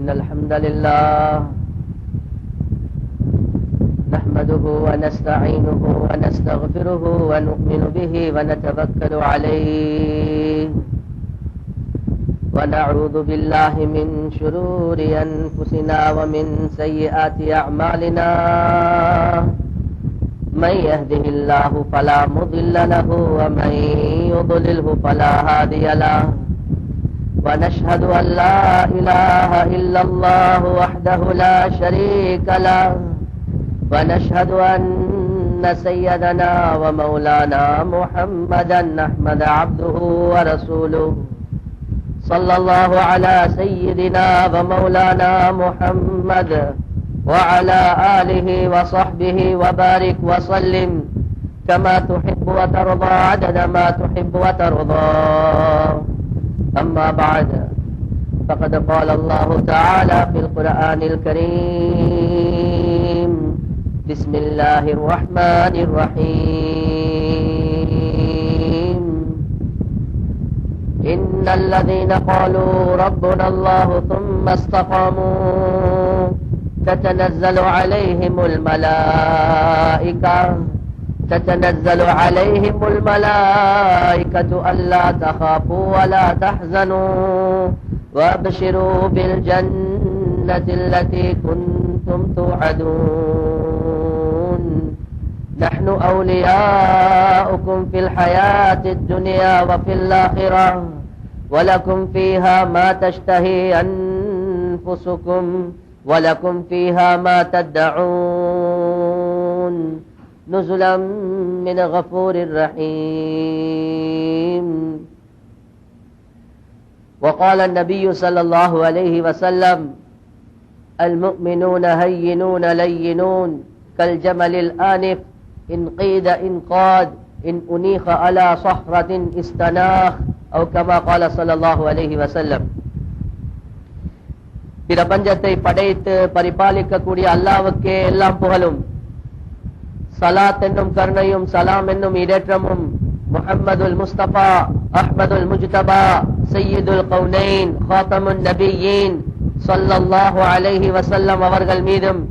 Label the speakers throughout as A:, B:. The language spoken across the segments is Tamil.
A: إن الحمد لله نحمده ونستعينه ونستغفره ونؤمن به ونتوكل عليه ونعوذ بالله من شرور أنفسنا ومن سيئات أعمالنا من يهده الله فلا مضل له ومن يضلله فلا هادي له ونشهد أن لا إله إلا الله وحده لا شريك له ونشهد أن سيدنا ومولانا محمدا أحمد عبده ورسوله صلى الله على سيدنا ومولانا محمد وعلى آله وصحبه وبارك وسلم كما تحب وترضى عدد ما تحب وترضى أما بعد فقد قال الله تعالى في القرآن الكريم بسم الله الرحمن الرحيم إن الذين قالوا ربنا الله ثم استقاموا تتنزل عليهم الملائكة ألا تخافوا ولا تحزنوا وابشروا بالجنة التي كنتم توعدون نحن أولياؤكم في الحياة الدنيا وفي الآخرة ولكم فيها ما تشتهي أنفسكم ولكم فيها ما تدعون نزلا من غفور رحيم. وقال النبي صلى الله عليه وسلم المؤمنون هينون لينون كالجمل الآنف إن قيد إنقاد إن أنيخ على صخرة استناخ أو كما قال صلى الله عليه وسلم. பிரபஞ்சத்தை படைத்து பரிபாலிக்கக்கூடிய அல்லாஹ்வுக்கே எல்லாம் புகழும். சலாத் என்னும் கருணையும் சலாம் என்னும் இடேற்றமும் முஹம்மதுல் முஸ்தபா அஹ்மதுல் முஜ்தபா சய்யிதுல் கௌனைன் காத்தமுன் நபியீன் ஸல்லல்லாஹு அலைஹி வஸல்லம் அவர்கள் மீதும்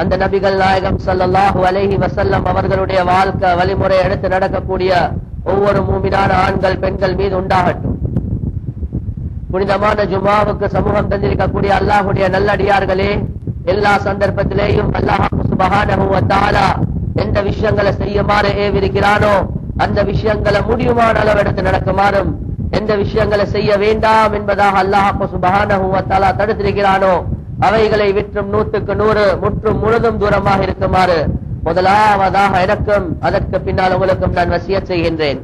A: அந்த நபிகள் நாயகம் ஸல்லல்லாஹு அலைஹி வஸல்லம் அவர்களுடைய வாழ்க்கை வழிமுறை எடுத்து நடக்கக்கூடிய ஒவ்வொரு மூமினான ஆண்கள் பெண்கள் மீது உண்டாகட்டும். புனிதமான ஜுமாவுக்கு சமூகம் தந்திருக்கக்கூடிய அல்லாஹ்வுடைய நல்லடியார்களே, எல்லா சந்தர்ப்பத்திலேயும் அல்லாஹ் சுப்ஹானஹு வ தஆலா எந்த விஷயங்களை செய்யுமாறு ஏவிருக்கிறானோ அந்த விஷயங்களை முடியுமான அளவு எடுத்து நடக்குமாறும், எந்த விஷயங்களை செய்ய வேண்டாம் என்பதாக அல்லாஹ் சுப்ஹானஹு வ தஆலா தடுத்திருக்கிறானோ அவைகளை விற்றும் 100க்கு 100 முற்றும் முழுதும் தூரமாக இருக்குமாறு முதலாவதாக எனக்கும் அதற்கு பின்னால் உங்களுக்கும் நான் வசியத் செய்கின்றேன்.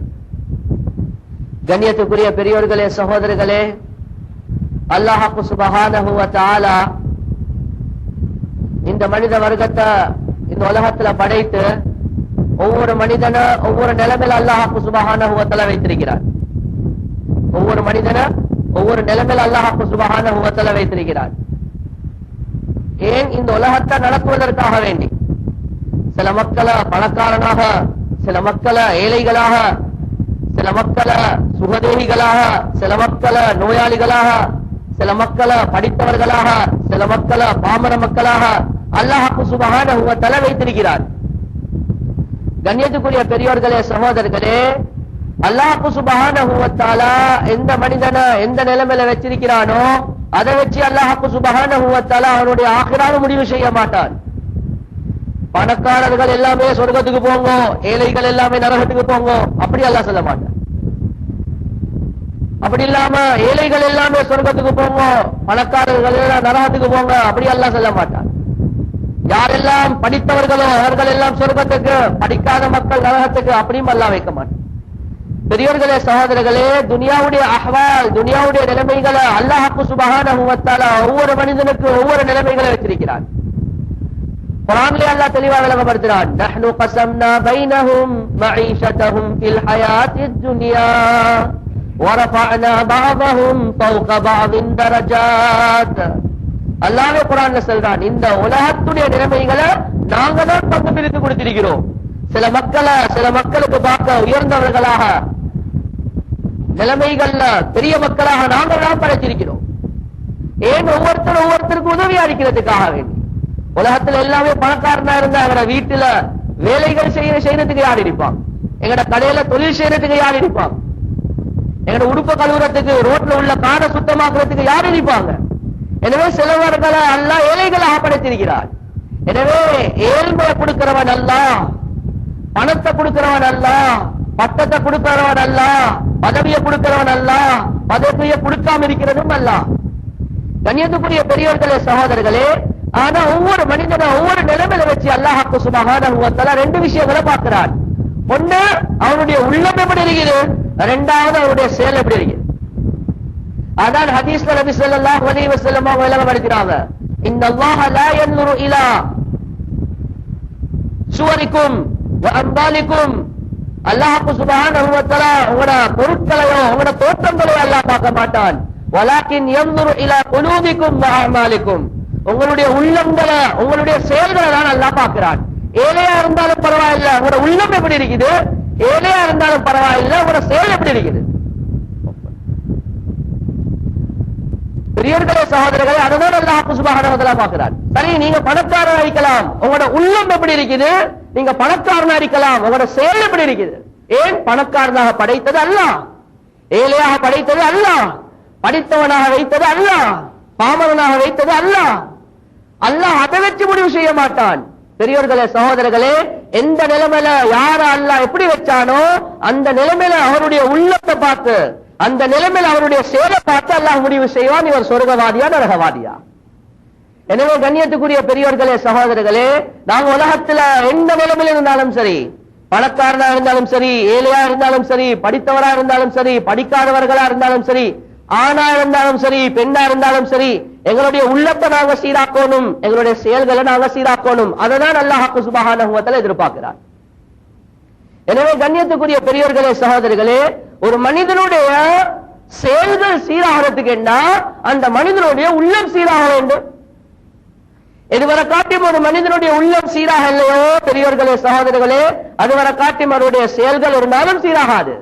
A: கண்ணியத்துக்குரிய பெரியோர்களே, சகோதரர்களே, அல்லாஹ் சுப்ஹானஹு வ தஆலா இந்த மனித வர்க்கத்தை இந்த உலகத்துல படைத்து ஒவ்வொரு மனிதனை ஒவ்வொரு நிலைமையில அல்லாஹ் சுப்ஹானஹு வ தஆலா வைத்திருக்கிறார். ஒவ்வொரு மனிதனை ஒவ்வொரு நிலைமையில அல்லாஹ் சுப்ஹானஹு வ தஆலா வைத்திருக்கிறார். ஏன்? இந்த உலகத்தை நடத்துவதற்காக வேண்டி. சில மக்களை பணக்காரனாக, சில மக்களை ஏழைகளாக, சில மக்களை சுகதேகிகளாக, சில மக்களை நோயாளிகளாக, சில மக்களை படித்தவர்களாக, சில மக்களை பாமர மக்களாக அல்லாஹ் சுப்ஹானஹு வ தஆலா வைத்திருக்கிறார். கண்ணியத்துக்குரிய பெரியோர்களே, சகோதரர்களே, அல்லாஹ் சுப்ஹானஹு வ தஆலா எந்த மனிதனை எந்த நிலைமையில வச்சிருக்கிறானோ அதை வச்சு அல்லாஹ் சுப்ஹானஹு வ தஆலா அவனுடைய ஆகிராவை முடிவு செய்ய மாட்டான். பணக்காரர்கள் எல்லாமே சொர்க்கத்துக்கு போங்க, ஏழைகள் எல்லாமே நரகத்துக்கு போங்க, அப்படி அல்லாஹ் சொல்ல மாட்டான். அப்படி இல்லாம ஏழைகள் எல்லாமே சொர்க்கத்துக்கு போங்க, பணக்காரர்கள் எல்லாம் நரகத்துக்கு போங்க, அப்படி அல்லாஹ் சொல்ல மாட்டான். யாரெல்லாம் படித்தவர்களோ அவர்கள் எல்லாம் சொர்க்கத்துக்கு, படிக்காத மக்கள் நரகத்துக்கு, அப்படியும் அல்லாஹ் வைக்க மாட்டான். பெரியோர்களே, சகோதரர்களே, துனியாவுடைய அஹ்வால், துனியாவுடைய நிலைமைகளை அல்லாஹ் சுப்ஹானஹு வ தஆலா ஒவ்வொரு மனிதனுக்கு ஒவ்வொரு நிலைமைகளை வச்சிருக்கிறான். குர்ஆனிலே அல்லாஹ் தெளிவாக விளங்கப்படுத்துகிறான். நஹ்னு கஸம்னா பைனஹும் மஈஷதஹும் ஃபில் ஹயாத்தித் துன்யா வரஃபஅனா பஅதஹும் ஃபௌக பஅதின் தரஜாத். அல்லாஹ் குர்ஆன்ல சொல்றான், இந்த உலகத்துடைய நிலைமைகளை நாங்க தான் பங்கு பிரித்து கொடுத்திருக்கிறோம். சில மக்களுக்கு பார்க்க உயர்ந்தவர்களாக, நிலைமைகள்ல பெரிய மக்களாக நாங்கள் தான் படைத்திருக்கிறோம். ஏன் ஒவ்வொருத்தருக்கு உதவி அளிக்கிறதுக்காக வேண்டி. உலகத்துல எல்லாமே பணக்காரனா இருந்தா எங்கட வீட்டுல வேலைகள் செய்யறதுக்கு யார் இருப்பான்? எங்கட கடையில தொழில் செய்யறதுக்கு யார் இருப்பான்? எங்கட உடுப்ப கழுவுறதுக்கு, ரோட்ல உள்ள காடை சுத்தமாக்குறதுக்கு யார் இருப்பாங்க? எனவே சிலவர்களை அல்லாஹ் ஏழைகளாக படைத்திருக்கிறார். எனவே ஏழ்மையை கொடுக்கிறவன் அல்லாஹ், பணத்தை கொடுக்கிறவன் அல்லாஹ், பட்டத்தை கொடுக்கிறவன் அல்லாஹ், பதவியை கொடுக்கிறவன் அல்லாஹ், பதவியை கொடுக்காம இருக்கிறதும் அல்லாஹ். கண்ணியத்துக்குரிய பெரியவர்களே, சகோதரர்களே, ஆனா ஒவ்வொரு மனிதனும் ஒவ்வொரு நிலைமையில வச்சு அல்லாஹ் சுப்ஹானஹு வ தஆலா ரெண்டு விஷயங்களை பார்க்கிறான். ஒண்ணு அவனுடைய உள்ளம் எப்படி இருக்குது, இரண்டாவது அவனுடைய செயல் எப்படி இருக்குது. அதான் ஹதீஸ்ல நபி ஸல்லல்லாஹு அலைஹி வஸல்லம் அவங்க விளங்கப்படுத்துறாங்க, இன்னல்லாஹ லா யன்துரு இலா சுவரிக்கும் வ அம்வாலிக்கும். அல்லாஹ் சுப்ஹானஹு வ தஆலா உங்களோட பொருட்களையோ உங்களோட தோற்றங்களையோ அல்லாஹ் பார்க்க மாட்டான். வலாக்கின் யன்துரு இலா குலூபிக்கும் வ அமாலிக்கும். உங்களுடைய உள்ளங்களை, உங்களுடைய செயல்களை தான் அல்லாஹ் பார்க்கிறான். ஏழையா இருந்தாலும் பரவாயில்லை, உங்களோட உள்ளம் எப்படி இருக்குது, ஏழையா இருந்தாலும் பரவாயில்லை, உங்களோட செயல் எப்படி இருக்குது. பெரியவர்களே, சகோதரர்களே, அதுதான் அல்லாஹ் சுப்ஹானஹு வ தஆலா பார்க்கிறான். சரி, நீங்க பணக்காரனா இருக்கலாம், உங்களோட உள்ளம் எப்படி இருக்குது, நீங்க பணக்காரனா இருக்கலாம், உங்களோட செயல் எப்படி இருக்குது. ஏன் பணக்காரனாக படைத்தது அல்லாஹ், ஏழையாக படைத்தது அல்லாஹ், படித்தவனாக வைத்தது அல்லாஹ், பாமரனாக வைத்தது அல்லாஹ். அல்லாஹ் அதை வச்சு முடிவு செய்ய மாட்டான். பெரியவர்களே, சகோதரர்களே, எந்த நிலைமையில யார அல்லாஹ் எப்படி வச்சானோ அந்த நிலைமையில அவருடைய உள்ளத்தை பார்த்து, அந்த நிலைமையில அவருடைய செயலை பார்த்து அல்லாஹ் முடிவு செய்வான், இவர் சொர்க்கவாதியா நரகவாதியா. எனவே கண்ணியத்துக்குரிய பெரியவர்களே, சகோதரர்களே, நாங்க உலகத்துல எந்த நிலைமையில இருந்தாலும் சரி, பணக்காரனா இருந்தாலும் சரி, ஏழையா இருந்தாலும் சரி, படித்தவரா இருந்தாலும் சரி, படிக்காதவர்களா இருந்தாலும் சரி, ஆணா இருந்தாலும் சரி, பெண்ணா இருந்தாலும் சரி, எங்களுடைய உள்ளத்தை நாங்க சீராக்கணும், எங்களுடைய செயல்களை நாங்க சீராக்கணும். அததான் அல்லாஹ் சுப்ஹானஹு வ தஆலா எதிர்பார்க்கிறார். எனவே கண்ணியத்துக்குரிய பெரியவர்களே, சகோதரர்களே, ஒரு மனிதனுடைய செயல்கள் சீராகிறதுக்கு என்ன, அந்த மனிதனுடைய உள்ளம் சீராக வேண்டும். இதுவரை காட்டும் ஒரு மனிதனுடைய உள்ளம் சீராக இல்லையோ பெரியவர்களே, சகோதரர்களே, அதுவரை காட்டும் அவருடைய செயல்கள் இருந்தாலும் சீராகாது.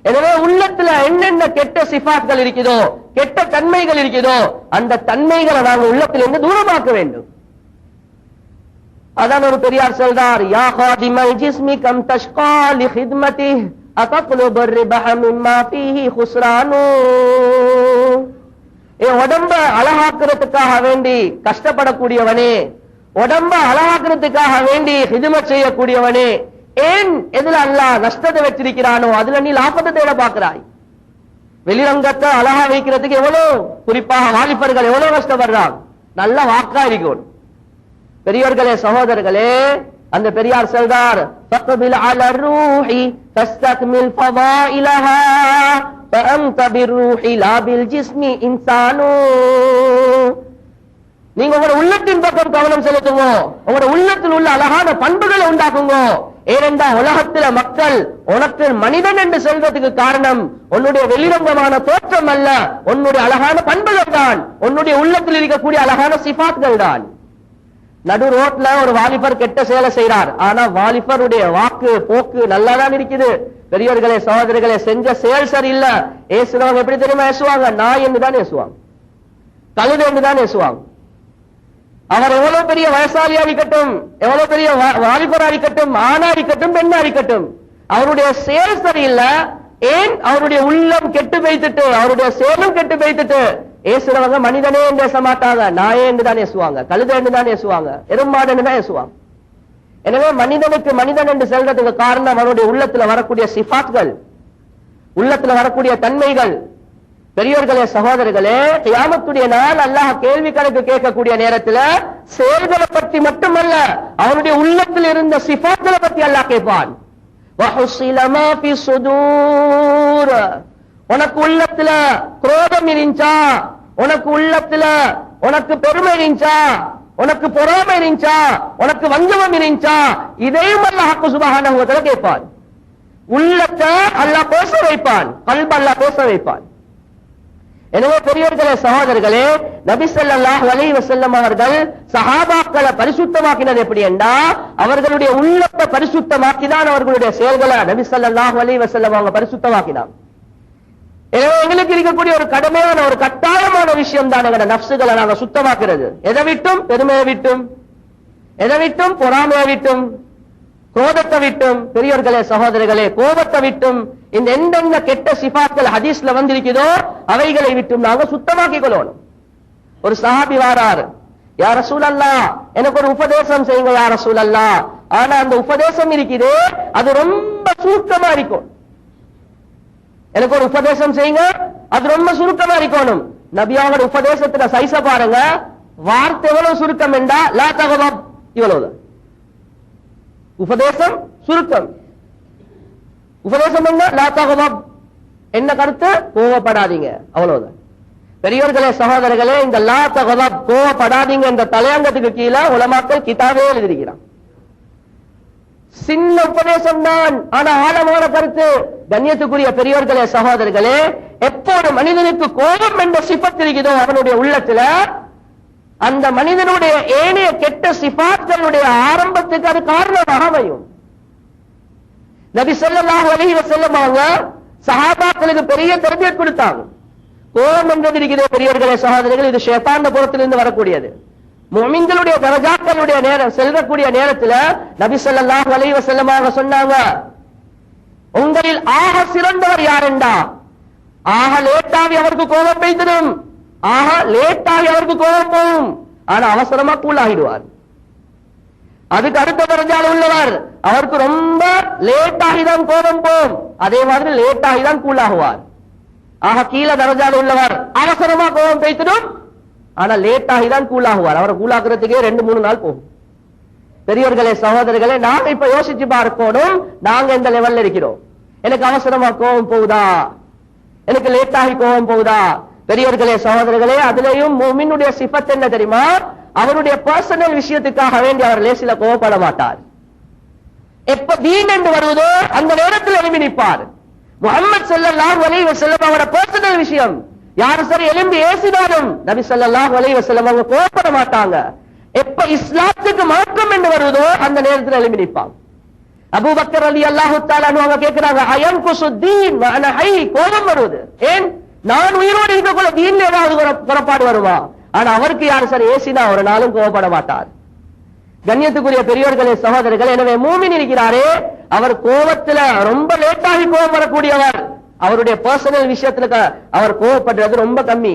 A: எனவே உள்ளத்துல என்னென்ன கெட்ட சிஃபாத்கள் இருக்குதோ, கெட்ட தன்மைகள் இருக்குதோ, அந்த தன்மைகளை நாங்கள் உள்ளத்திலிருந்து தூரமாக்க வேண்டும். அதான் ஒரு பெரியார் சொல்றார், யா காதிமல் ஜிஸ்மி கம் தஷ்கா லி ஹித்மதிஹி அதத்லுபு ரிபஹ மிம்மா ஃபீஹி குஸ்ரானு. உடம்ப அழகாக்குறதுக்காக வேண்டி கஷ்டப்படக்கூடியவனே, உடம்ப அழகாக்குறதுக்காக வேண்டி ஹிதுமத் செய்யக்கூடியவனே, ஏன் எதுல அல்லாஹ் நஷ்டத்தை வச்சிருக்கிறானோ அதுல நீ லாபத்தை தேட பார்க்கிறாய். வெளிரங்கத்தை அழகா வைக்கிறதுக்கு எவ்வளவு, குறிப்பாக வாலிபர்கள் எவ்வளவு கஷ்டப்படுறாங்க. நல்ல வாக்கா இருக்கணும். பெரியவர்களே, சகோதரர்களே, அந்த பெரியார் சொல்றார், ஃபக்பில் அல ரூஹி தஸ்தக்மில் ஃபதாயிலஹா ஃபஅன்த பிர்ரூஹி லா பில் ஜிஸ்மி இன்சானு. நீங்க உங்களோட உள்ளத்தின் பக்கம் கவனம் செலுத்துங்க, உங்களோட உள்ளத்தில் உள்ள அழகான பண்புகளை உண்டாக்குங்க. ஏனென்றா உலகத்தில மக்கள் உனக்கு மனிதன் என்று சொல்வதற்கு காரணம் உன்னுடைய வெளிரங்கமான தோற்றம் அல்ல, உன்னுடைய அழகான பண்புகள் தான், உன்னுடைய உள்ளத்தில் இருக்கக்கூடிய அழகான சிஃபாத்கள் தான். நடு ரோட்ல ஒரு வாலிபர் கெட்ட செயலை செய்யறார், ஆனா வாலிபருடைய வாக்கு போக்கு நல்லாதான் இருக்குது. பெரியவர்களே, சகோதரர்களே, செஞ்ச செயல் சரி இல்ல. ஏசுறவங்க எப்படி தெரியுமா ஏசுவாங்க, நாய் என்று தான் ஏசுவாங்க, கழுதை என்று தான் ஏசுவாங்க. அவர் எவ்வளவு பெரிய வயசாலியா இருக்கட்டும், எவ்வளவு பெரிய வாலிபரா இருக்கட்டும், ஆணா இருக்கட்டும், பெண்ணா இருக்கட்டும், அவருடைய செயல் சரியில்லை. ஏன் அவருடைய உள்ளம் கெட்டு வைத்துட்டு, அவருடைய செயலும் கெட்டு வைத்துட்டு ஏசுறவங்க மனிதனே என்று பேச மாட்டாங்க, நாயே என்று தான் ஏசுவாங்க, கழுதை என்று தான் ஏசுவாங்க, எருமாடு என்று தான் ஏசுவாங்க. எனவே மனிதனுக்கு மனிதன் என்று சொல்றதுக்கு காரணம் அவருடைய உள்ளத்துல வரக்கூடிய சிஃபாத்கள், உள்ளத்துல வரக்கூடிய தன்மைகள். பெரியவர்களே, சகோதரர்களே, கியாமத்துடைய நாள் அல்லாஹ் கேள்வி கணக்கு கேட்கக்கூடிய நேரத்தில் செயல்களை பற்றி மட்டுமல்ல, அவனுடைய உள்ளத்தில் இருந்த சிஃபாத்களை பற்றி அல்லாஹ் கேட்பான். உனக்கு உள்ளத்துல குரோதம் இருந்துச்சா, உனக்கு உள்ளத்துல உனக்கு பெருமை இருந்துச்சா, உனக்கு பொறாமை இருந்துச்சா, உனக்கு வஞ்சகம் இருந்துச்சா, இதையும் அல்லாஹ் சுப்ஹானஹு வ தஆலா கேட்பான். உள்ளத்தை அல்லாஹ் பேச வைப்பான், கல்ப அல்லாஹ் பேச வைப்பான். எனவே பெரியவர்களே, சகோதரர்களே, நபி ஸல்லல்லாஹு அலைஹி வஸல்லம் அவர்கள் சஹாபாக்களை பரிசுத்தமாக்கினது எப்படி என்றா, அவர்களுடைய உள்ளத்தை பரிசுத்தமாக்கிதான் அவர்களுடைய செயல்களை நபி ஸல்லல்லாஹு அலைஹி வஸல்லம் அவங்க பரிசுத்தமாக்கினாங்க. எனவே எங்களுக்கு இருக்கக்கூடிய ஒரு கடுமையான ஒரு கட்டாயமான விஷயம் தான் எங்க நப்சுகளை நாங்க சுத்தமாக்குறது. எதை விட்டும்? பெருமையை விட்டும், எதை விட்டும்? பொறாமையை விட்டும், கோபத்தை விட்டும். பெரியவர்களே சகோதரர்களே, கோபத்தை விட்டும், இந்த எந்தெந்த கெட்ட சிபாக்கள் ஹதீஸ்ல வந்திருக்கிறதோ அவைகளை விட்டும் நாங்க சுத்தமாக்கிக் கொள்ளணும். ஒரு சஹாபி வாரார், யா ரசூலல்லாஹ் எனக்கு ஒரு உபதேசம் செய்யுங்க யா ரசூலல்லாஹ். ஆனா அந்த உபதேசம் இருக்குது அது ரொம்ப சுருக்கமா இருக்கும். எனக்கு ஒரு உபதேசம் செய்யுங்க, அது ரொம்ப சுருக்கமா இருக்கணும். நபியாவோட உபதேசத்துல சைஸ பாருங்க, வார்த்தை எவ்வளவு சுருக்கம் என்றா லா தகவப், இவ்வளவுதான் உபதேசம் சுருக்கம். உபதேசம் என்ன? லா தகவப், என்ன கருத்து? கோவப்படாதீங்க, அவ்வளவுதான். பெரியவர்களே சகோதரர்களே, இந்த லா தகவப், கோவப்படாதீங்க என்ற தலையங்கத்துக்கு கீழே உலமாக்கள் கிதாபே எழுதியிருக்கிறான். சின்ன உபதேசம் தான், ஆனா ஆழமான கருத்து. கண்ணியத்துக்குரிய பெரியவர்களே சகோதரர்களே, எப்போது மனிதனுக்கு கோபம் என்ற சிபத் இருக்குதோ அவனுடைய உள்ளத்துல, அந்த மனிதனுடைய ஏனைய கெட்ட சிபாத்களுடைய ஆரம்பத்துக்கு அது காரணமாக அமையும். நபி ஸல்லல்லாஹு அலைஹி வஸல்லம் அவங்க சஹாபாக்களுக்கு பெரிய தர்பியத் கொடுத்தாங்க. கோபம் என்றது இருக்கிற பெரியவர்களே சகோதரர்கள், இது ஷைத்தானின் புறத்திலிருந்து வரக்கூடியது. முஃமின்களுடைய தரஜாக்களுடைய நேரம் செல்லக்கூடிய நேரத்தில் நபி ஸல்லல்லாஹு அலைஹி வஸல்லம் அவங்க சொன்னாங்க, உங்களில் ஆக சிறந்தவர் யாரெண்டா, ஆக லேட்டாகி அவருக்கு கோபம் பெய்திடும், ஆக லேட்டாகி அவருக்கு கோபம் போகும், ஆனா அவசரமா கூலாகிடுவார். அதுக்கு அடுத்த தரஜால உள்ளவர், அவருக்கு ரொம்ப லேட்டாகிதான் கோபம் போகும், அதே மாதிரி லேட்டாகிதான் கூலாகுவார். ஆக கீழே தரஜால உள்ளவர் அவசரமா கோபம் பெய்திடும், ஆனா லேட்டாகிதான் கூலாகுவார். அவரை கூலாக்குறதுக்கே 2-3 நாள் போகும். பெரியவர்களே சகோதரர்களே, நாங்க இப்ப யோசிச்சு பார்க்கணும், நாங்க இந்த லெவல்ல இருக்கிறோம். எனக்கு அவசரமா கோபம் போகுதா, எனக்கு லேட்டாகி கோபம் போகுதா? பெரியவர்களே சகோதரர்களே, அதுலயும் முஃமினுடைய சிஃபத் என்ன தெரியுமா? அவருடைய பர்சனல் விஷயத்துக்காக வேண்டி அவர் லேசில கோபப்பட மாட்டார். எப்ப தீன் என்று வருவதோ அந்த நேரத்தில் எழுப்பி நிற்பார். முஹம்மது ஸல்லல்லாஹு அலைஹி வஸல்லம் அவரோட பர்சனல் விஷயம் யாரு சரி எழும்பி ஏசினாலும் நபி ஸல்லல்லாஹு அலைஹி வஸல்லம் அவங்க கோபப்பட மாட்டாங்க. எப்ப இஸ்லாத்துக்கு மாற்றம் என்று வருவதோ அந்த நேரத்தில் எழுப்பி நிற்பாங்க. அபூபக்கர் ரலியல்லாஹு தஆலா அவங்க கேட்கிறாங்க, அயன்குசு தீன் வ அன ஹை, கோபம் வருவது ஏன்? நான் உயிரோடு இருக்கக்குள்ள தீன்ல ஏதாவது புறப்பாடு வருவா? ஆனா அவருக்கு யாரு சரி ஏசினா ஒரு நாளும் கோபப்பட மாட்டார். கண்ணியத்துக்குரிய பெரியோர்களே சகோதரர்கள், எனவே மூமின் இருக்கிறாரே அவர் கோபத்துல ரொம்ப லேட்டாகி கோபம் வரக்கூடியவர். அவருடைய பர்சனல் விஷயத்துல அவர் கோபப்படுறது ரொம்ப கம்மி.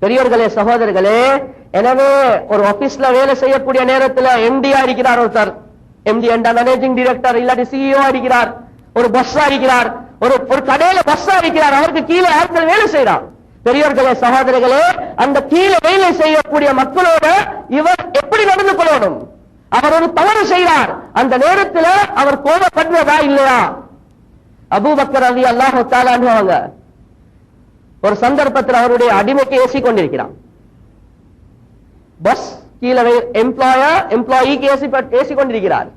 A: பெரியோர்களே சகோதரர்களே, எனவே ஒரு ஆபீஸ்ல வேலை செய்யக்கூடிய நேரத்துல எம்டியா இருக்கிறார் ஒருத்தர், எம்டி என்ற மேனேஜிங் டைரக்டர் இல்லாட்டி சிஇஓ இருக்கிறார், ஒரு பஸ்ஸா இருக்கிறார், ஒரு கடையில பஸ்ஸா இருக்கிறார், அவருக்கு கீழே ஆட்கள் வேலை செய்யறார். பெரியோர்களே சகோதரர்களே, அந்த கீழே வேலை செய்யக்கூடிய மக்களோட இவர் எப்படி நடந்து கொள்ளணும்? அவர் ஒரு தவறு செய்கிறார், அந்த நேரத்தில் அவர் கோபப்படுறதா இல்லையா? அபூபக்கர் ரலியல்லாஹு தஆலா அவங்க ஒரு சந்தர்ப்பத்தில் அவருடைய அடிமைக்கு ஏசி கொண்டிருக்கிறார். பஸ் கீழே எம்ப்ளாயிக்கு ஏசி கொண்டிருக்கிறார்.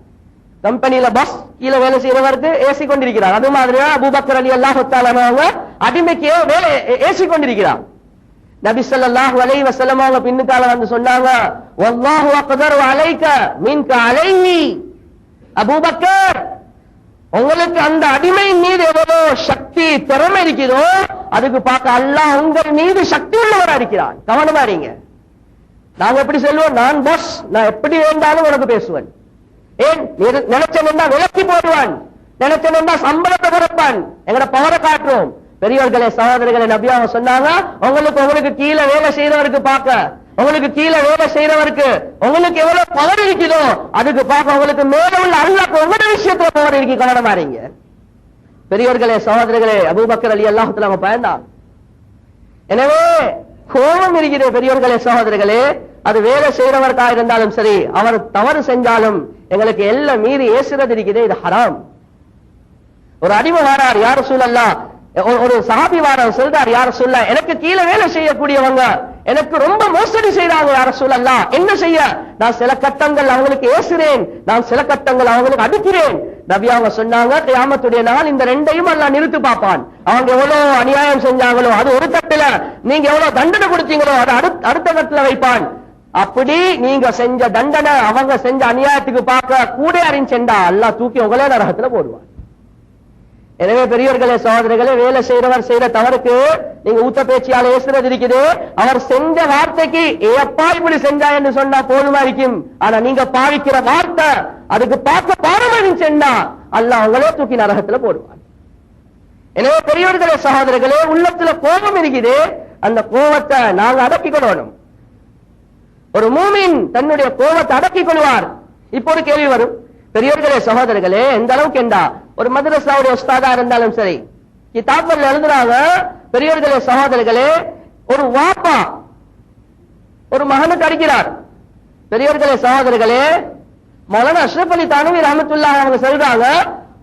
A: கம்பெனியில பஸ் கீழே வேலை செய்யறவருக்கு ஏசி கொண்டிருக்கிறார். அது மாதிரியா அபூபக்கர் ரலியல்லாஹு தஆலா அவங்க அடிமைக்கு வேலை ஏசி கொண்டிருக்கிறார். நபி ஸல்லல்லாஹு அலைஹி வஸல்லம் அவங்க பின்னுக்கால வந்து சொன்னாங்க, வல்லாஹு அக்தரு அலைக மின்க அலைஹி. அபூபக்கர், உங்களுக்கு அந்த அடிமை மீது எவ்வளவு சக்தி திறமை இருக்கிறதோ அதுக்கு பார்க்க அல்லாஹ் உங்கள் மீது சக்தி உள்ளவரா இருக்கிறான். கவனமா இருங்க. நாங்க எப்படி சொல்லுவோம், நான் பாஸ், நான் எப்படி வேண்டாலும் உனக்கு பேசுவேன். ஏன் நினைச்சா விலக்கி போடுவான், நினைச்சா சம்பளத்தை கொடுப்பான், எங்கட பவரை காட்டுறோம். பெரியவர்களே சகோதரர்களே, நபியாக சொன்னாங்க, உங்களுக்கு கீழே வேலை செய்யறவருக்கு பார்க்க, உங்களுக்கு கீழே வேலை செய்யறவருக்கு உங்களுக்கு எவ்வளவு பவர் இருக்குதோ அதுக்கு பார்க்க உங்களுக்கு மேல உள்ள அல்லாஹ் ஒவ்வொரு விஷயத்துல பவர் இருக்கு. கவனமா இருங்க. பெரியவர்களே சகோதரர்களே, அபூபக்கர் ரலியல்லாஹு தஆலா பயந்தார். எனவே கோபம் இருக்கிற பெரியவர்களே சகோதரர்களே, அது வேலை செய்யறவருக்காக இருந்தாலும் சரி, அவர் தவறு செஞ்சாலும் எங்களுக்கு எல்லாம் மீறி ஏசுறது இருக்குது, இது ஹராம். ஒரு அடிமை வாரார், யார் ரசூலல்லாஹ், ஒரு சஹாபி வாரார், சொல்றார், யார் ரசூலல்லாஹ், எனக்கு கீழே வேலை செய்யக்கூடியவங்க எனக்கு ரொம்ப மோசடி செய்யறாங்க, யார் ரசூலல்லாஹ், என்ன செய்ய? நான் சில கட்டங்கள் அவங்களுக்கு ஏசுறேன், நான் சில கட்டங்கள் அவங்களுக்கு அடிக்கிறேன். நபி அவங்க சொன்னாங்க, கியாமத்துடைய நாள் இந்த ரெண்டையும் அல்லாஹ் நிறுத்து பார்ப்பான். அவங்க எவ்வளவு அநியாயம் செஞ்சாங்களோ அது ஒரு தட்டுல, நீங்க எவ்வளவு தண்டனை கொடுத்தீங்களோ அது அடுத்த தட்டுல வைப்பான். அப்படி நீங்க செஞ்ச தண்டனை அவங்க செஞ்ச அநியாயத்துக்கு பார்க்க கூட அறிஞ்சா அல்லாஹ் தூக்கி உங்களே நரகத்துல போடுவான். எனவே பெரியவர்களே சகோதரர்களே, வேலை செய்யறவர் செய்யற தவறுக்கு நீங்க ஊத்த பேச்சியால ஏசுறது இருக்குது. அவர் செஞ்ச வார்த்தைக்கு ஏப்பா இப்படி செஞ்சா என்று சொன்னா போதுமா இருக்கும். ஆனா நீங்க பாவிக்கிற வார்த்தை அதுக்கு பார்க்க பாரம்பரியம் சென்னா அல்லாஹ் அவங்களே தூக்கி நரகத்துல போடுவார். எனவே பெரியவர்களே சகோதரர்களே, உள்ளத்துல கோபம் இருக்குது, அந்த கோபத்தை நாங்க அடக்கிக் கொள்ளணும். ஒரு மூமின் தன்னுடைய கோபத்தை அடக்கிக் கொள்வார். இப்போ ஒரு கேள்வி வரும், பெரியவர்களே சகோதரர்களே, எந்த அளவுக்கு என்றா ஒரு மதரசாவுடைய உஸ்தாதா இருந்தாலும் சரி, கிதாபுல எழுதுறாங்க, பெரியவர்களே சகோதரர்களே, ஒரு வாப்பா ஒரு மகனுக்கு அடிக்கிறார். பெரியவர்களே சகோதரர்களே, மௌலானா அஷ்ரப் அலி தானவி ரஹ்மத்துல்லாஹி அவங்க சொல்றாங்க,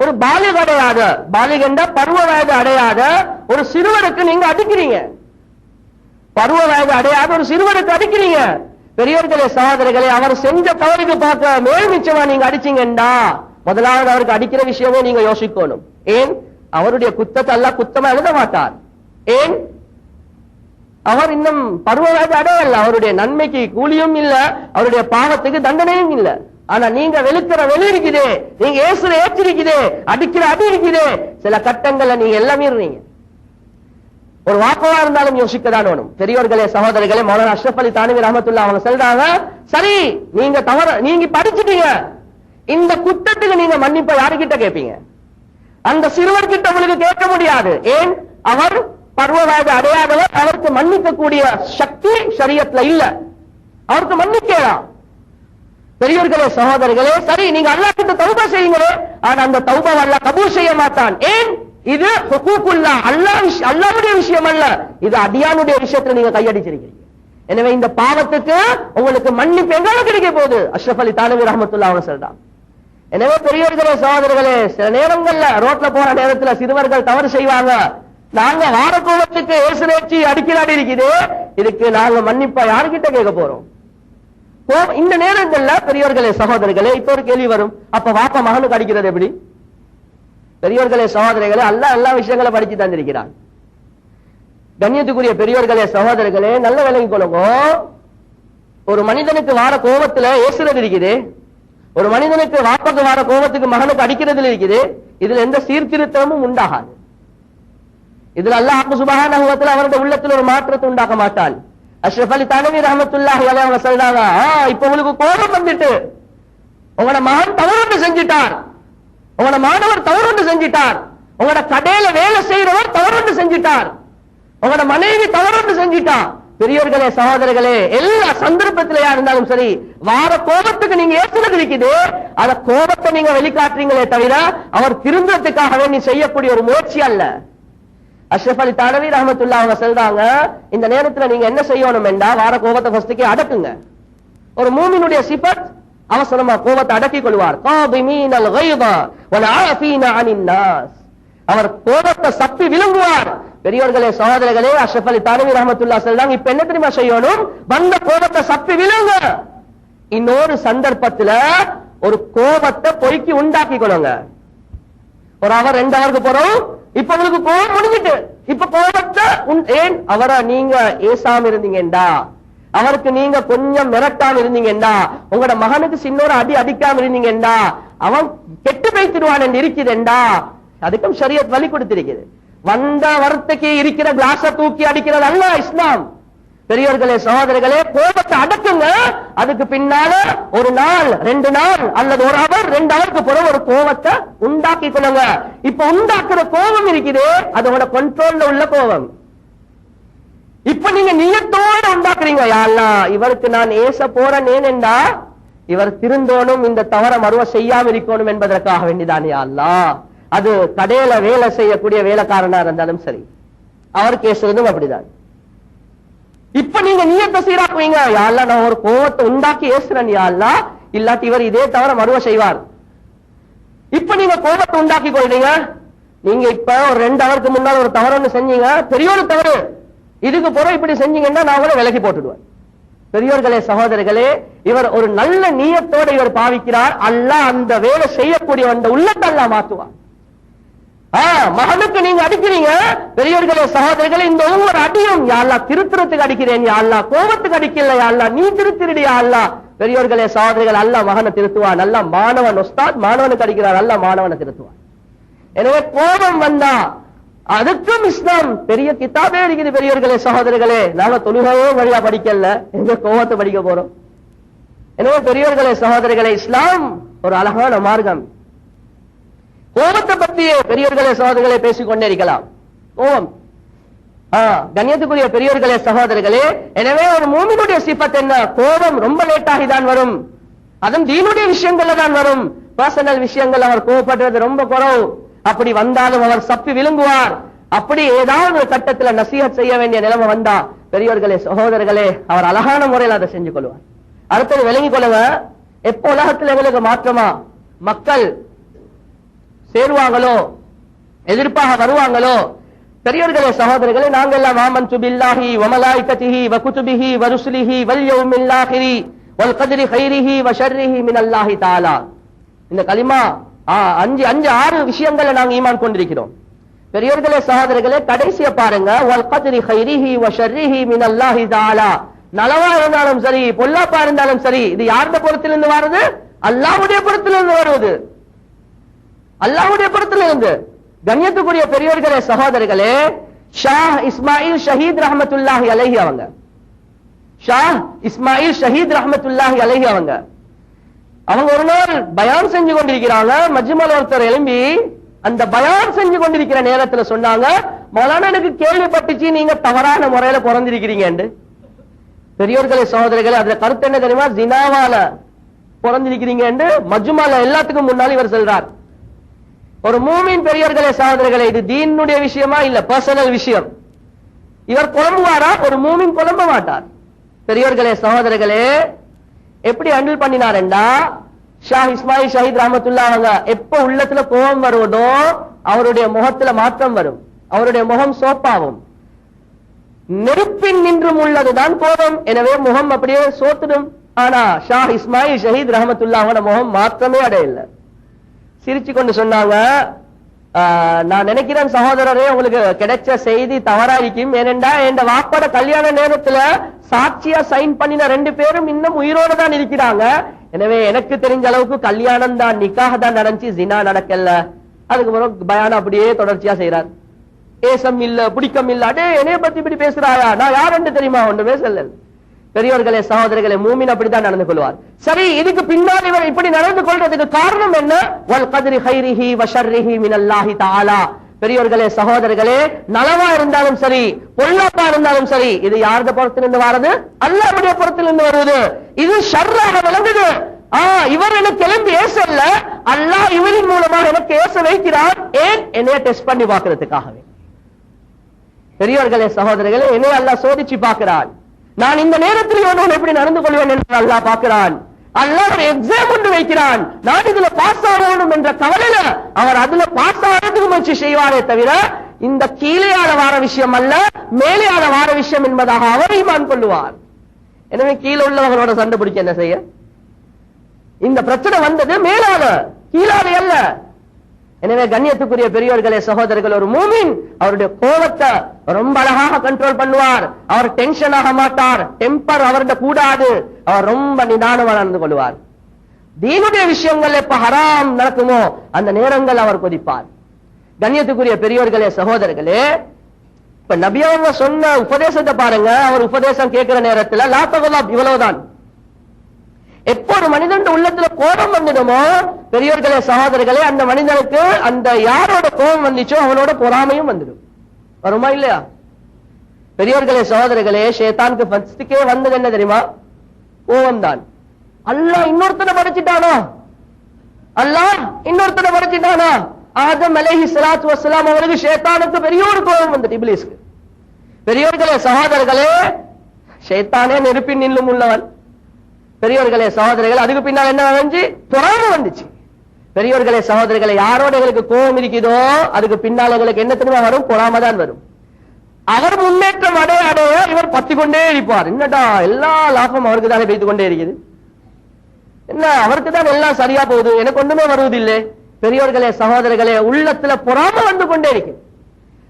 A: ஒரு பாலிக அடையாத, பாலிகண்ட பருவ வயது அடையாத ஒரு சிறுவருக்கு நீங்க அடிக்கிறீங்க. பருவ வயது அடையாத ஒரு சிறுவருக்கு அடிக்கிறீங்க. பெரியவர்களே சகோதரர்களே, அவர் செஞ்ச தவறுக்கு பார்க்க மேல் மிச்சமா நீங்க அடிச்சீங்கன்னா முதலாவது அவருக்கு அடிக்கிற விஷயமே நீங்க யோசிக்கணும். ஏன்? அவருடைய குத்தத்தை அல்லாஹ் குத்தமா எழுத மாட்டார். ஏன்? அவர் இன்னும் பருவ வயது அடையல, அவருடைய நன்மைக்கு கூலியும் இல்ல, அவருடைய பாவத்துக்கு தண்டனையும் இல்ல. ஆனா நீங்க வெளுக்கிற வெளி இருக்குதே, நீங்க ஏசுற ஏற்றிருக்குதே, அடிக்கிற அடி இருக்குதே, சில கட்டங்கள்ல நீங்க எல்லாம் மீறீங்க. ஒரு வாப்பவா இருந்தாலும் யோசிக்கதான் வேணும். பெரியவர்களே சகோதரர்களே, மௌலானா அஷ்ரப் அலி தானவி ரஹ்மத்துல்லாஹி அவங்க சொல்றாங்க, சரி நீங்க தவறு நீங்க படிச்சுட்டீங்க, இந்த குத்தத்துக்கு நீங்க மன்னிப்பை யாருக்கிட்ட கேட்பீங்க? அந்த சிறுவர்கிட்ட உங்களுக்கு கேட்க முடியாது. ஏன்? அவர் பருவ வயது அடையாதவர், அவருக்கு மன்னிக்க கூடிய சக்தி ஷரியத்துல இல்ல, அவருக்கு மன்னிக்கலாம். பெரியவர்களே சகோதரர்களே, சரி நீங்க அல்லாஹ் கிட்ட தௌபா செய்யுங்களே, ஆனா அந்த தௌபா அல்லாஹ் கபூல் செய்ய மாட்டான். ஏன்? இது ஹுகூக்குல்லாஹ், அல்லாஹ்வுடைய விஷயம் அல்ல, இது அடியானுடைய விஷயத்துல நீங்க கையடிச்சிருக்கீங்க. எனவே இந்த பாவத்துக்கு உங்களுக்கு மன்னிப்பு எங்கால கிடைக்க போகுது? அஷ்ரப் அலி தானவி ரஹ்மத்துல்லாஹி அவங்க சொல்றாங்க. எனவே பெரியவர்களே சகோதரர்களே, சில நேரங்கள்ல ரோட்ல போற நேரத்துல சிறுவர்கள் தவறு செய்வாங்க, நாங்க வார கோபத்துக்கு ஏசுரேச்சி அடிக்கிறாடி இருக்குது, இதுக்கு நாங்க மன்னிப்பா யாருக்கிட்ட கேட்க போறோம்? இந்த நேரங்கள்ல பெரியவர்களே சகோதரர்களே, இப்ப ஒரு கேள்வி வரும், அப்ப வாப்பா மகனுக்கு அடிக்கிறது எப்படி? பெரியவர்களே சகோதரர்களே, அல்லாஹ் எல்லா விஷயங்களை படிச்சு தந்திருக்கிறான். கண்ணியத்துக்குரிய பெரியவர்களே சகோதரர்களே, நல்ல விளங்கிக் கொள்ளுங்க. ஒரு மனிதனுக்கு வார கோபத்துல ஏசுறது இருக்குது, ஒரு மனிதனுக்கு வாப்பாக்கு வார கோபத்துக்கு மகனுக்கு அடிக்கிறதுல இருக்குது, இதுல எந்த சீர்திருத்தமும் உண்டாகாது. இதுல அல்லாஹ் சுப்ஹானஹு வ தஆலா அவருடைய உள்ளத்துல ஒரு மாற்றத்தை உண்டாக்க மாட்டான். அஷ்ரப் அலி தானவி ரஹ்மத்துல்லாஹி அலைஹி அவங்க சொல்றாங்க, இப்ப உங்களுக்கு கோபம் வந்துட்டு, உங்களோட மகன் தவறு செஞ்சிட்டார், உங்களோட மாணவர் தவறு செஞ்சிட்டார், உங்களோட கடையில வேலை செய்யறவர் தவறு செஞ்சிட்டார், உங்களோட மனைவி தவறு செஞ்சிட்டா. பெரியவர்களே சகோதரர்களே, எல்லா சந்தர்ப்பத்திலையா இருந்தாலும் சரி, வார கோபத்துக்கு நீங்க ஏற்றுறது இருக்குது, அத கோபத்தை நீங்க வெளிக்காட்டுறீங்களே தவிர அவர் திருந்தத்துக்காக நீ செய்யக்கூடிய ஒரு முயற்சி அல்ல. அஷ்ரப் அலி தானவி ரஹ்மத்துல்லாஹி அவங்க சொல்றாங்க, இந்த நேரத்துல நீங்க என்ன செய்யணும் என்றா, வார கோபத்தை ஃபர்ஸ்ட்க்கே அடக்குங்க. ஒரு மூமினுடைய சிஃபத் அவசரமா கோபத்தை அடக்கிக் கொள்வார். காபிமீனல் கைத வல்ஆஃபீன அனின் நாஸ், அவர் கோபத்தை சப்பி விழுங்குவார். பெரியவர்களே சகோதரர்களே, அஷ்ரப் அலி தானவி ரஹ்மத்துல்லாஹி சொல்றாங்க, இப்ப என்ன தெரியுமா செய்யணும்? வந்த கோபத்தை சப்பி விழுங்க. இன்னொரு சந்தர்ப்பத்துல ஒரு கோபத்தை பொய்க்கு உண்டாக்கி கொள்ளுங்க. ஒரு அவர் 2 ஹவருக்கு போறோம், இப்ப உங்களுக்கு கோபம் முடிஞ்சிட்டு, இப்ப கோபத்தை ஏன் அவரை நீங்க ஏசாம இருந்தீங்கடா, அவருக்கு நீங்க கொஞ்சம் மிரட்டாம இருந்தீங்கடா, உங்களோட மகனுக்கு சின்னொரு அடி அடிக்காம இருந்தீங்கடா, அவன் கெட்டு பேசிடுவான் என்று இருக்குதுண்டா, அதுக்கும் ஷரியத் வழி கொடுத்திருக்குது. வந்த வார்த்தைக்கு இருக்கிற கிளாஸ தூக்கி அடிக்கிறது அல்ல இஸ்லாம். பெரியவர்களே சகோதரர்களே, கோபத்தை அடக்குங்க. அதுக்கு பின்னால ஒரு நாள் 2 நாள் அல்லது ஒரு அவர் 2 ஹவருக்கு பிறகு ஒரு கோபத்தை உண்டாக்கி கொள்ளுங்க. இப்ப உண்டாக்குற கோபம் இருக்குது, அதோட கண்ட்ரோல்ல உள்ள கோபம். இப்ப நீங்க நியத்தோட உண்டாக்குறீங்க, யா அல்லாஹ் இவருக்கு நான் ஏச போறேன் ஏனென்றா இவர் திருந்தோனும், இந்த தவற மறுவ செய்யாம இருக்கணும் என்பதற்காக வேண்டிதான் யா அல்லாஹ். அது கடையில வேலை செய்யக்கூடிய வேலைக்காரனா இருந்தாலும் சரி, அவர் கேசுறதும் அப்படிதான். இப்ப நீங்க நியத்தை சீராக்குவீங்க, யா அல்லாஹ் நான் ஒரு கோபத்தை உண்டாக்கி ஏசுறேன் யா அல்லாஹ், இல்லாட்டி இவர் இதே தவிர மறுவ செய்வார். இப்ப நீங்க கோபத்தை உண்டாக்கி கொள்றீங்க. நீங்க இப்ப ஒரு 2 ஹவருக்கு முன்னால் ஒரு தவறு ஒண்ணு செஞ்சீங்க, பெரிய ஒரு தவறு, இதுக்கு பிறகு இப்படி செஞ்சீங்கன்னா நான் கூட விலக்கி போட்டுடுவேன். பெரியோர்களே சகோதரர்களே, இவர் ஒரு நல்ல நியத்தோடு இவர் பாவிக்கிறார், அல்லாஹ் அந்த வேலை செய்யக்கூடிய அந்த உள்ளத்தை அல்லாஹ் மாற்றுவார். மகனுக்கு நீங்க அடிக்கிறீங்க, பெரியவர்களே சகோதரர்களே, இந்த ஒவ்வொரு அடியும் யா அல்லாஹ் திருத்துறதுக்கு அடிக்கிறேன் யா அல்லாஹ், கோபத்துக்கு அடிக்கல யா அல்லாஹ், நீ திருத்திருடி யா அல்லாஹ். பெரியவர்களே சகோதரர்கள், அல்லாஹ் மகனை திருத்துவான். அல்லாஹ் மாணவன் உஸ்தாத் மாணவனுக்கு அடிக்கிறார், அல்லாஹ் மாணவனை திருத்துவான். எனவே கோபம் வந்தா அதுக்கும் இஸ்லாம் பெரிய கிதாபே இருக்குது. பெரியவர்களே சகோதரர்களே, நாம தொழுகையோ வழியா படிக்கல, எங்க கோபத்தை படிக்க போறோம்? எனவே பெரியவர்களே சகோதரர்களே, இஸ்லாம் ஒரு அழகான மார்க்கம். கோபத்தை பற்றிய பெரியவர்களே சகோதரர்களே பேசிக்கொண்டே இருக்கலாம். கோபம் கண்ணியத்துக்குரிய பெரியவர்களே சகோதரர்களே, எனவே ஒரு மூமினுடைய சிஃபத் என்ன? கோபம் ரொம்ப லேட்டாகி தான் வரும். அதுவும் தீனுடைய விஷயங்கள்ல தான் வரும். பர்சனல் விஷயங்கள் அவர் கோபப்படுறது ரொம்ப குறவு. அப்படி வந்தாலும் அவர் சப்பி விழுங்குவார். அப்படி ஏதாவது ஒரு கட்டத்தில் நசீஹத் செய்ய வேண்டிய நிலைமை வந்தா பெரியவர்களே சகோதரர்களே, அவர் அழகான முறையில் அதை செஞ்சு கொள்வார். அடுத்தது விளங்கிக் கொள்ளுங்க, எப்போ உலகத்தில் எங்களுக்கு மாற்றமா மக்கள் சேருவாங்களோ, எதிர்ப்பாக வருவாங்களோ, பெரியவர்களே சகோதரர்களே, நாங்கள் எல்லாம் ஆமன்து பில்லாஹி வ மலாயிகத்திஹி வ குதுபிஹி வ ருசுலிஹி வல் யௌமில் ஆகிரி வல் கத்ரி கைரிஹி வ ஷர்ரிஹி மினல்லாஹி தஆலா. இந்த கலிமா 5-6 விஷயங்களை நாங்க ஈமான் கொண்டிருக்கிறோம். பெரியவர்களே சகோதரர்களே, கடைசிய பாருங்க, வல் கத்ரி கைரிஹி வ ஷர்ரிஹி மினல்லாஹி தஆலா. நலவா இருந்தாலும் சரி, பொல்லாப்பா இருந்தாலும் சரி, இது யாருடைய புறத்திலிருந்து வருது? அல்லாஹ்வுடைய புறத்திலிருந்து வருவது. அல்லாஹ்வுடைய புறத்திலிருந்து. கண்ணியத்துக்குரிய பெரியவர்களே சகோதரர்களே, ஷாஹ் இஸ்மாயில் ஷஹீத் ரஹ்மத்துல்லாஹி அலைஹி அவங்க, ஷாஹ் இஸ்மாயில் ஷஹீத் ரஹ்மத்துல்லாஹி அலைஹி அவங்க ஒரு நாள் பயான் செஞ்சு கொண்டிருக்கிறாங்க. மஜ்மல் ஒருத்தர் எழும்பி அந்த பயான் செஞ்சு கொண்டிருக்கிற நேரத்துல சொன்னாங்க, மௌலானா எனக்கு கேள்விப்பட்டுச்சு நீங்க தவறான முறையில பிறந்திருக்கிறீங்க என்று. பெரியவர்களே சகோதரர்களே, அதுல கருத்து என்ன தெரியுமா? ஜினாவால பிறந்திருக்கிறீங்க என்று மஜ்மால எல்லாத்துக்கும் முன்னாடி இவர் சொல்றார். ஒரு மூமின் பெரியவர்களே சகோதரர்களே, இது தீனுடைய விஷயமா இல்ல, பர்சனல் விஷயம். இவர் குழம்புவாரா? ஒரு மூமின் குழம்ப மாட்டார். பெரியவர்களே சகோதரர்களே, எப்படி ஹேண்டில் பண்ணினார்டா, ஷாஹ் இஸ்மாயில் ஷஹீத் ரஹ்மத்துல்லாஹி அவங்க எப்ப உள்ளத்துல கோபம் வருவதோ அவருடைய முகத்துல மாற்றம் வரும், அவருடைய முகம் சோப்பாவும். நெருப்பின் நின்றும் உள்ளதுதான் கோபம். எனவே முகம் அப்படியே சோத்துடும். ஆனா ஷாஹ் இஸ்மாயில் ஷஹீத் ரஹ்மத்துல்லாஹி முகம் மாற்றமே அடையல. சிரிச்சு கொண்டு சொன்னாங்க, நான் நினைக்கிறேன் சகோதரரே, உங்களுக்கு கிடைச்ச செய்தி தவறா இருக்கும். ஏனென்றா என் வாப்போட கல்யாண நேரத்துல சாட்சியா சைன் பண்ணின 2 பேரும் இன்னும் உயிரோடு தான் இருக்கிறாங்க. எனவே எனக்கு தெரிஞ்ச அளவுக்கு கல்யாணம் தான், நிக்காக தான் நடந்துச்சு, ஜினா நடக்கல. அதுக்கப்புறம் பயானம் அப்படியே தொடர்ச்சியா செய்யறார். ஏசம் இல்ல, பிடிக்கம் இல்ல, அடே என்னைய பத்தி இப்படி பேசுறாயா, நான் யாருன்னு தெரியுமா? ஒன்றுமே சொல்லல. பெரியவர்களே சகோதரர்களே, மூமின் அப்படித்தான் நடந்து கொள்வார். சரி, இதுக்கு பின்னால் இவர் இப்படி நடந்து கொள்றதுக்கு காரணம் என்ன? வல் கத்ரி கைரிஹி வ ஷர்ரிஹி மினல்லாஹி தஆலா. பெரியவர்களே சகோதரர்களே, நலவா இருந்தாலும் சரி, பொல்லாப்பா இருந்தாலும் சரி, இது யாருடைய புறத்திலிருந்து வருது? அல்லாஹ்வுடைய புறத்திலிருந்து வருவது. இது ஷர்ராக விளங்குது. இவர் எனக்கு கிளம்பி ஏசல்ல, அல்லாஹ் இவரின் மூலமாக எனக்கு ஏச வைக்கிறார். ஏன்? என்னைய டெஸ்ட் பண்ணி பார்க்கிறதுக்காகவே. பெரியவர்களே சகோதரர்களே, என்னைய அல்லாஹ் சோதிச்சு பார்க்கிறான். நான் இந்த நேரத்தில் இவனோடு எப்படி நடந்து கொள்வேன் என்று அல்லாஹ் பார்க்கிறான். அல்லாஹ் ஒரு எக்ஸாம் ஒன்று வைக்கிறான். நான் இதுல பாஸ் ஆகணும் என்ற கவலையில அவர் அதுல பாஸ் ஆகிறதுக்கு முயற்சி செய்வாரே தவிர இந்த கீழேயால வார விஷயம் அல்ல, மேலேயால வார விஷயம் என்பதாக அவர் ஈமான் கொள்ளுவார். எனவே கீழே உள்ளவர்களோட சண்டை பிடிக்க என்ன செய்ய? இந்த பிரச்சனை வந்தது மேலால, கீழாலே அல்ல. எனவே கண்ணியத்துக்குரிய பெரியவர்களே சகோதரர்கள், ஒரு மூமின் அவருடைய கோபத்தை ரொம்ப அழகாக கண்ட்ரோல் பண்ணுவார். அவர் டென்ஷன் ஆக மாட்டார், டெம்பர் அவருடைய கூடாது. அவர் ரொம்ப நிதானமா நடந்து கொள்வார். தீனுடைய விஷயங்கள் எப்ப ஹராம் நடக்குமோ அந்த நேரங்கள் அவர் கொதிப்பார். கண்ணியத்துக்குரிய பெரியவர்களே சகோதரர்களே, இப்ப நபி அவங்க சொன்ன உபதேசத்தை பாருங்க. அவர் உபதேசம் கேட்கிற நேரத்துல லா தகலப், இவ்வளவுதான். எப்போ ஒரு மனிதன் உள்ளத்துல கோபம் வந்துடுமோ பெரியவர்களே சகோதரர்களே, அந்த மனிதனுக்கு அந்த யாரோட கோபம் வந்துச்சோ அவனோட பொறாமையும் வந்துடும். வருமா இல்லையா? பெரியவர்களே சகோதரர்களே, ஷைத்தானுக்கு ஃபர்ஸ்ட்கே வந்தது என்ன தெரியுமா? கோபம் தான். அல்லாஹ் இன்னொருத்தனை படைச்சிட்டானா? அல்லாஹ் இன்னொருத்தனை படைச்சிட்டானா? ஆதம் அலைஹிஸ்ஸலாத்து வஸ்ஸலாம் அவருக்கு ஷைத்தானுக்கு பெரிய ஒரு கோபம் வந்துட்டு, இப்லீஸ்க்கு. பெரியவர்களே சகோதரர்களே, ஷைத்தானே நெருப்பின் நின்றும் உள்ளவன். பெரியவர்களே சகோதரர்கள், அதுக்கு பின்னால் என்ன வந்துச்சு? பொறாமை வந்துச்சு. பெரியவர்களே சகோதரர்களை, யாரோட எங்களுக்கு கோபம் இருக்குதோ அதுக்கு பின்னால் எங்களுக்கு என்ன தெரியுமா வரும்? பொறாமை தான் வரும். அவர் முன்னேற்றம் அடைய அடைய இவர் பத்தி கொண்டே இருப்பார். என்னடா எல்லா லாபம் அவருக்கு தானே பெய்து கொண்டே இருக்குது, என்ன அவருக்கு தான் எல்லாம் சரியா போகுது, எனக்கு ஒன்றுமே வருவதில்லை. பெரியவர்களே சகோதரர்களே, உள்ளத்துல பொறாமை வந்து கொண்டே இருக்கு.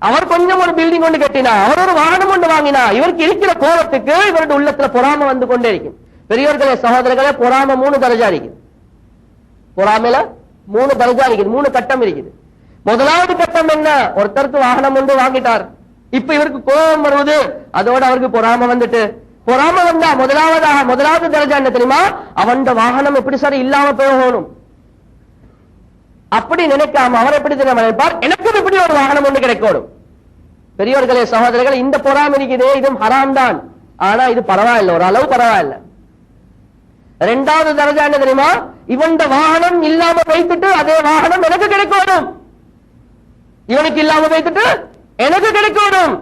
A: அவர் கொஞ்சம் ஒரு பில்டிங் கொண்டு கட்டினா, அவர் ஒரு வாகனம் கொண்டு வாங்கினா, இவருக்கு இருக்கிற கோபத்துக்கு இவருடைய உள்ளத்துல பொறாமை வந்து கொண்டே இருக்கு. பெரியவர்களே சகோதரர்களே, பொறாமை 3 தரஜா இருக்குது. பொறாமையில 3 தரஜா இருக்குது, 3 கட்டம் இருக்குது. முதலாவது கட்டம் என்ன? ஒருத்தருக்கு வாகனம் ஒன்று வாங்கிட்டார். இப்ப இவருக்கு கோபம் வருவது, அதோட அவருக்கு பொறாம வந்துட்டு, பொறாம வந்தா முதலாவது தரஜா என்ன தெரியுமா? அவன் வாகனம் எப்படி சரி இல்லாம போகணும் அப்படி நினைக்காம அவர் எப்படி தெரியாம நினைப்பார், எனக்கும் இப்படி ஒரு வாகனம் ஒன்று கிடைக்கணும். பெரியவர்களே சகோதரர்கள், இந்த பொறாம இருக்குதே, இதுவும் ஹராம் தான். ஆனா இது பரவாயில்ல, ஒரு அளவு பரவாயில்ல. இரண்டாவது தரஜா என்ன தெரியுமா? இவன் வாகனம் இல்லாம வைத்துட்டு அதே வாகனம் எனக்கு கிடைக்கணும், இவனுக்கு இல்லாம வைத்துட்டு எனக்கு கிடைக்கணும்,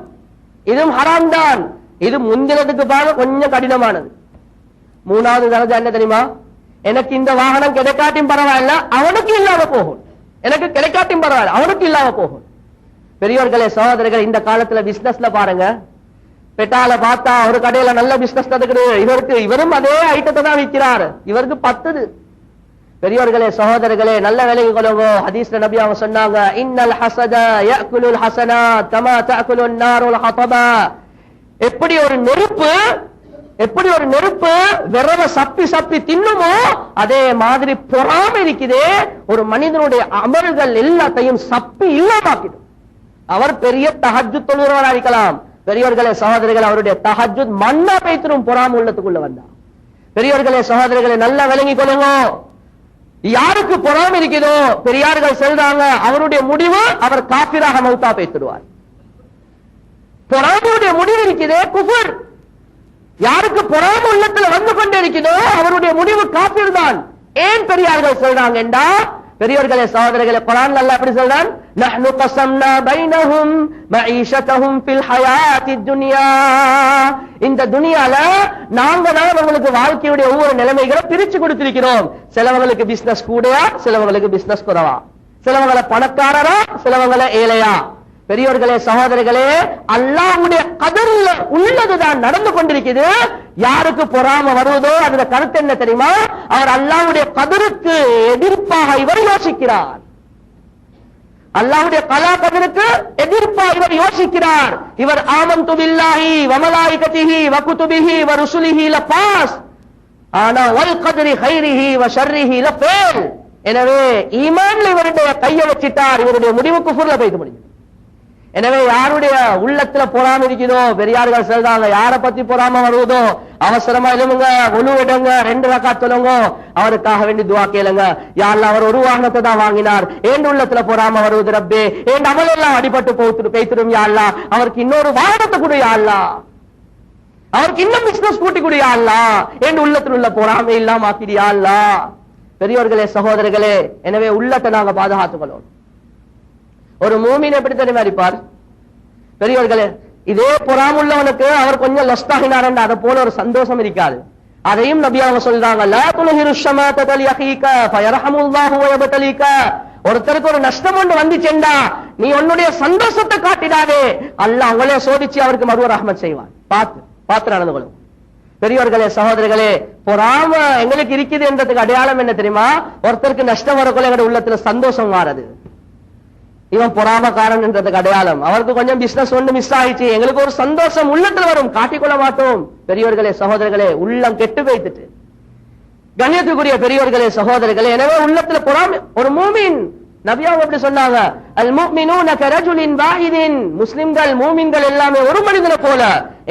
A: இதுவும் ஹராம் தான். இது முந்தினதுக்கு பாருங்க கொஞ்சம் கடினமானது. மூணாவது தரஜா என்ன தெரியுமா? எனக்கு இந்த வாகனம் கிடைக்காட்டியும் பரவாயில்ல, அவனுக்கு இல்லாம போகும். எனக்கு கிடைக்காட்டியும் பரவாயில்ல, அவனுக்கு இல்லாம போகும். பெரியவர்களே சகோதரர்கள், இந்த காலத்துல பிசினஸ்ல பாருங்க, பெட்டால பார்த்தா ஒரு கடையில நல்ல பிசினஸ் நடக்குது, இவரும் அதே ஐட்டத்தை தான் விற்கிறார், இவருக்கு 10. பெரியவர்களே சகோதரர்களே, நல்ல வேலைக்கு கொள்ளுங்க. ஹதீஸ்ல நபி அவங்க சொன்னாங்க, இன்னல் ஹஸத யஅகுலுல் ஹஸனாத் கமா தஅகுலுன் நாருல் ஹதபா. எப்படி ஒரு நெருப்பு விரவ சப்பி சப்பி தின்னுமோ அதே மாதிரி பொறாமை இருக்குதே, ஒரு மனிதனுடைய அமல்கள் எல்லாத்தையும் சப்பி இல்லாமாக்கிடும். அவர் பெரிய தஹஜ்ஜுத் தொழுகிறவரா இருக்கலாம், பெரியவர்களே சகோதரர்கள், அவருடைய தஹஜ்ஜுத் மண்ணா பேய்த்திரும் பொறாமை உள்ளத்துக்குள்ள வந்தா. பெரியவர்களே சகோதரர்களை நல்ல விளங்கி கொள்ளுங்க. யாருக்கு பொறாமை இருக்குதோ பெரியார்கள் சொல்றாங்க, அவருடைய முடிவு அவர் காபிராக மௌத்தா பேய்த்திடுவார். பொறாமையுடைய முடிவு இருக்குதே குஃபர். யாருக்கு பொறாமை உள்ளத்துல வந்து கொண்டே இருக்குதோ அவருடைய முடிவு காபிர் தான். ஏன் பெரியார்கள் சொல்றாங்க என்றா, பெரியவர்களே சகோதரர்களே, குர்ஆன் அல்லாஹ் எப்படி சொல்றான்? நஹ்னு கஸம்னா பைனஹும் மஈஷதஹும் ஃபில் ஹயாத்தித் துன்யா. இந்த துனியால நாங்க தான் அவங்களுக்கு வாழ்க்கையுடைய ஒவ்வொரு நிலைமைகளை பிரிச்சு கொடுத்திருக்கிறோம். சிலவங்களுக்கு பிசினஸ் கூடயா, சிலவங்களுக்கு பிசினஸ் குறைவா, சிலவங்களை பணக்காரரா, சிலவங்களை ஏழையா. பெரியவர்களே சகோதரர்களே, அல்லாஹ்வுடைய கதர்ல உள்ளதுதான் நடந்து கொண்டிருக்குது. யாருக்கு பொறாம வருவதோ அதுல கருத்து என்ன தெரியுமா? அவர் அல்லாஹ்வுடைய கதருக்கு எதிர்ப்பாக இவர் யோசிக்கிறார். அல்லாஹ்வுடைய கலா கதருக்கு எதிர்ப்பாக இவர் யோசிக்கிறார். இவர் ஆமன்து பில்லாஹி வ மலாயிகத்திஹி வ குதுபிஹி வ ருசுலிஹி லபாஸ், ஆனா வல் கத்ரி கைரிஹி வ ஷர்ரிஹி லஃபேல். எனவே ஈமான்ல இவருடைய கையை வச்சிட்டார், இவருடைய முடிவு குஃப்ர்ல போய் முடியும். எனவே யாருடைய உள்ளத்துல பொறாம இருக்குதோ, பெரியார்கள் சொல்றாங்க, யாரை பத்தி பொறாம வருவதோ அவசரமா எழுமுங்க, ஒழுவிடுங்க, 2 ரக்காத் சொல்லுங்க, அவருக்காக வேண்டி துஆ கேளுங்க. யா அல்லாஹ், அவர் ஒரு வாகனத்தை தான் வாங்கினார், ஏன் உள்ளத்துல பொறாம வருவது ரப்பே, ஏன் அமல் எல்லாம் அடிபட்டு பேய்த்திடும் யா அல்லாஹ், அவருக்கு இன்னொரு வாகனத்தை கொடு யா அல்லாஹ், அவருக்கு இன்னும் பிசினஸ் கூட்டி கொடு யா அல்லாஹ், ஏன் உள்ளத்துல உள்ள பொறாமை இல்லாம ஆக்கிடியா அல்லாஹ். பெரியவர்களே சகோதரர்களே, எனவே உள்ளத்தை நாங்க பாதுகாத்துக் கொள்ளணும். ஒரு மூமின் எப்படி தெரியுமா இருப்பார்? பெரியவர்களே, இதே பொறாம உள்ளவனுக்கு அவர் கொஞ்சம் லஸ்தாகினார், அதை போல ஒரு சந்தோஷம் இருக்காது. அதையும் நபி அவங்க சொல்றாங்க, லா துல்ஹிரு ஷமாத தலியஹீக ஃபயர்ஹமுல்லாஹு வ யப்தலீக. ஒருத்தருக்கு ஒரு நஷ்டம் ஒன்று வந்துச்சேண்டா நீ உன்னுடைய சந்தோஷத்தை காட்டிடாதே, அல்லாஹ் அவங்களே சோதிச்சு அவருக்கு மறுவ ரஹ்மத் செய்வான். பார்த்து நடந்து கொள்ளும். பெரியவர்களே சகோதரர்களே, பொறாம எங்களுக்கு இருக்குது என்றதுக்கு அடையாளம் என்ன தெரியுமா? ஒருத்தருக்கு நஷ்டம் வரக்குள்ள எங்களுடைய உள்ளத்துல சந்தோஷம் வாரது, இவன் பொறாமக்காரன் என்றதுக்கு அடையாளம். அவருக்கு கொஞ்சம் பிசினஸ் ஒன்று மிஸ் ஆயிடுச்சு, எங்களுக்கு ஒரு சந்தோஷம் உள்ளத்துல வரும், காட்டிக்கொள்ள மாட்டோம். பெரியவர்களே சகோதரர்களே, உள்ளம் கெட்டு வைத்துட்டு. கண்ணியத்துக்குரிய பெரியவர்களே சகோதரர்களே, எனவே உள்ளத்துல பொறாமை. ஒரு மூமின், நபியாவும் எப்படி சொன்னாங்க, அல் முஃமினூன கரஜுலின் வாஹிதின். முஸ்லிம்கள் மூமின்கள் எல்லாமே ஒரு மனிதனை போல.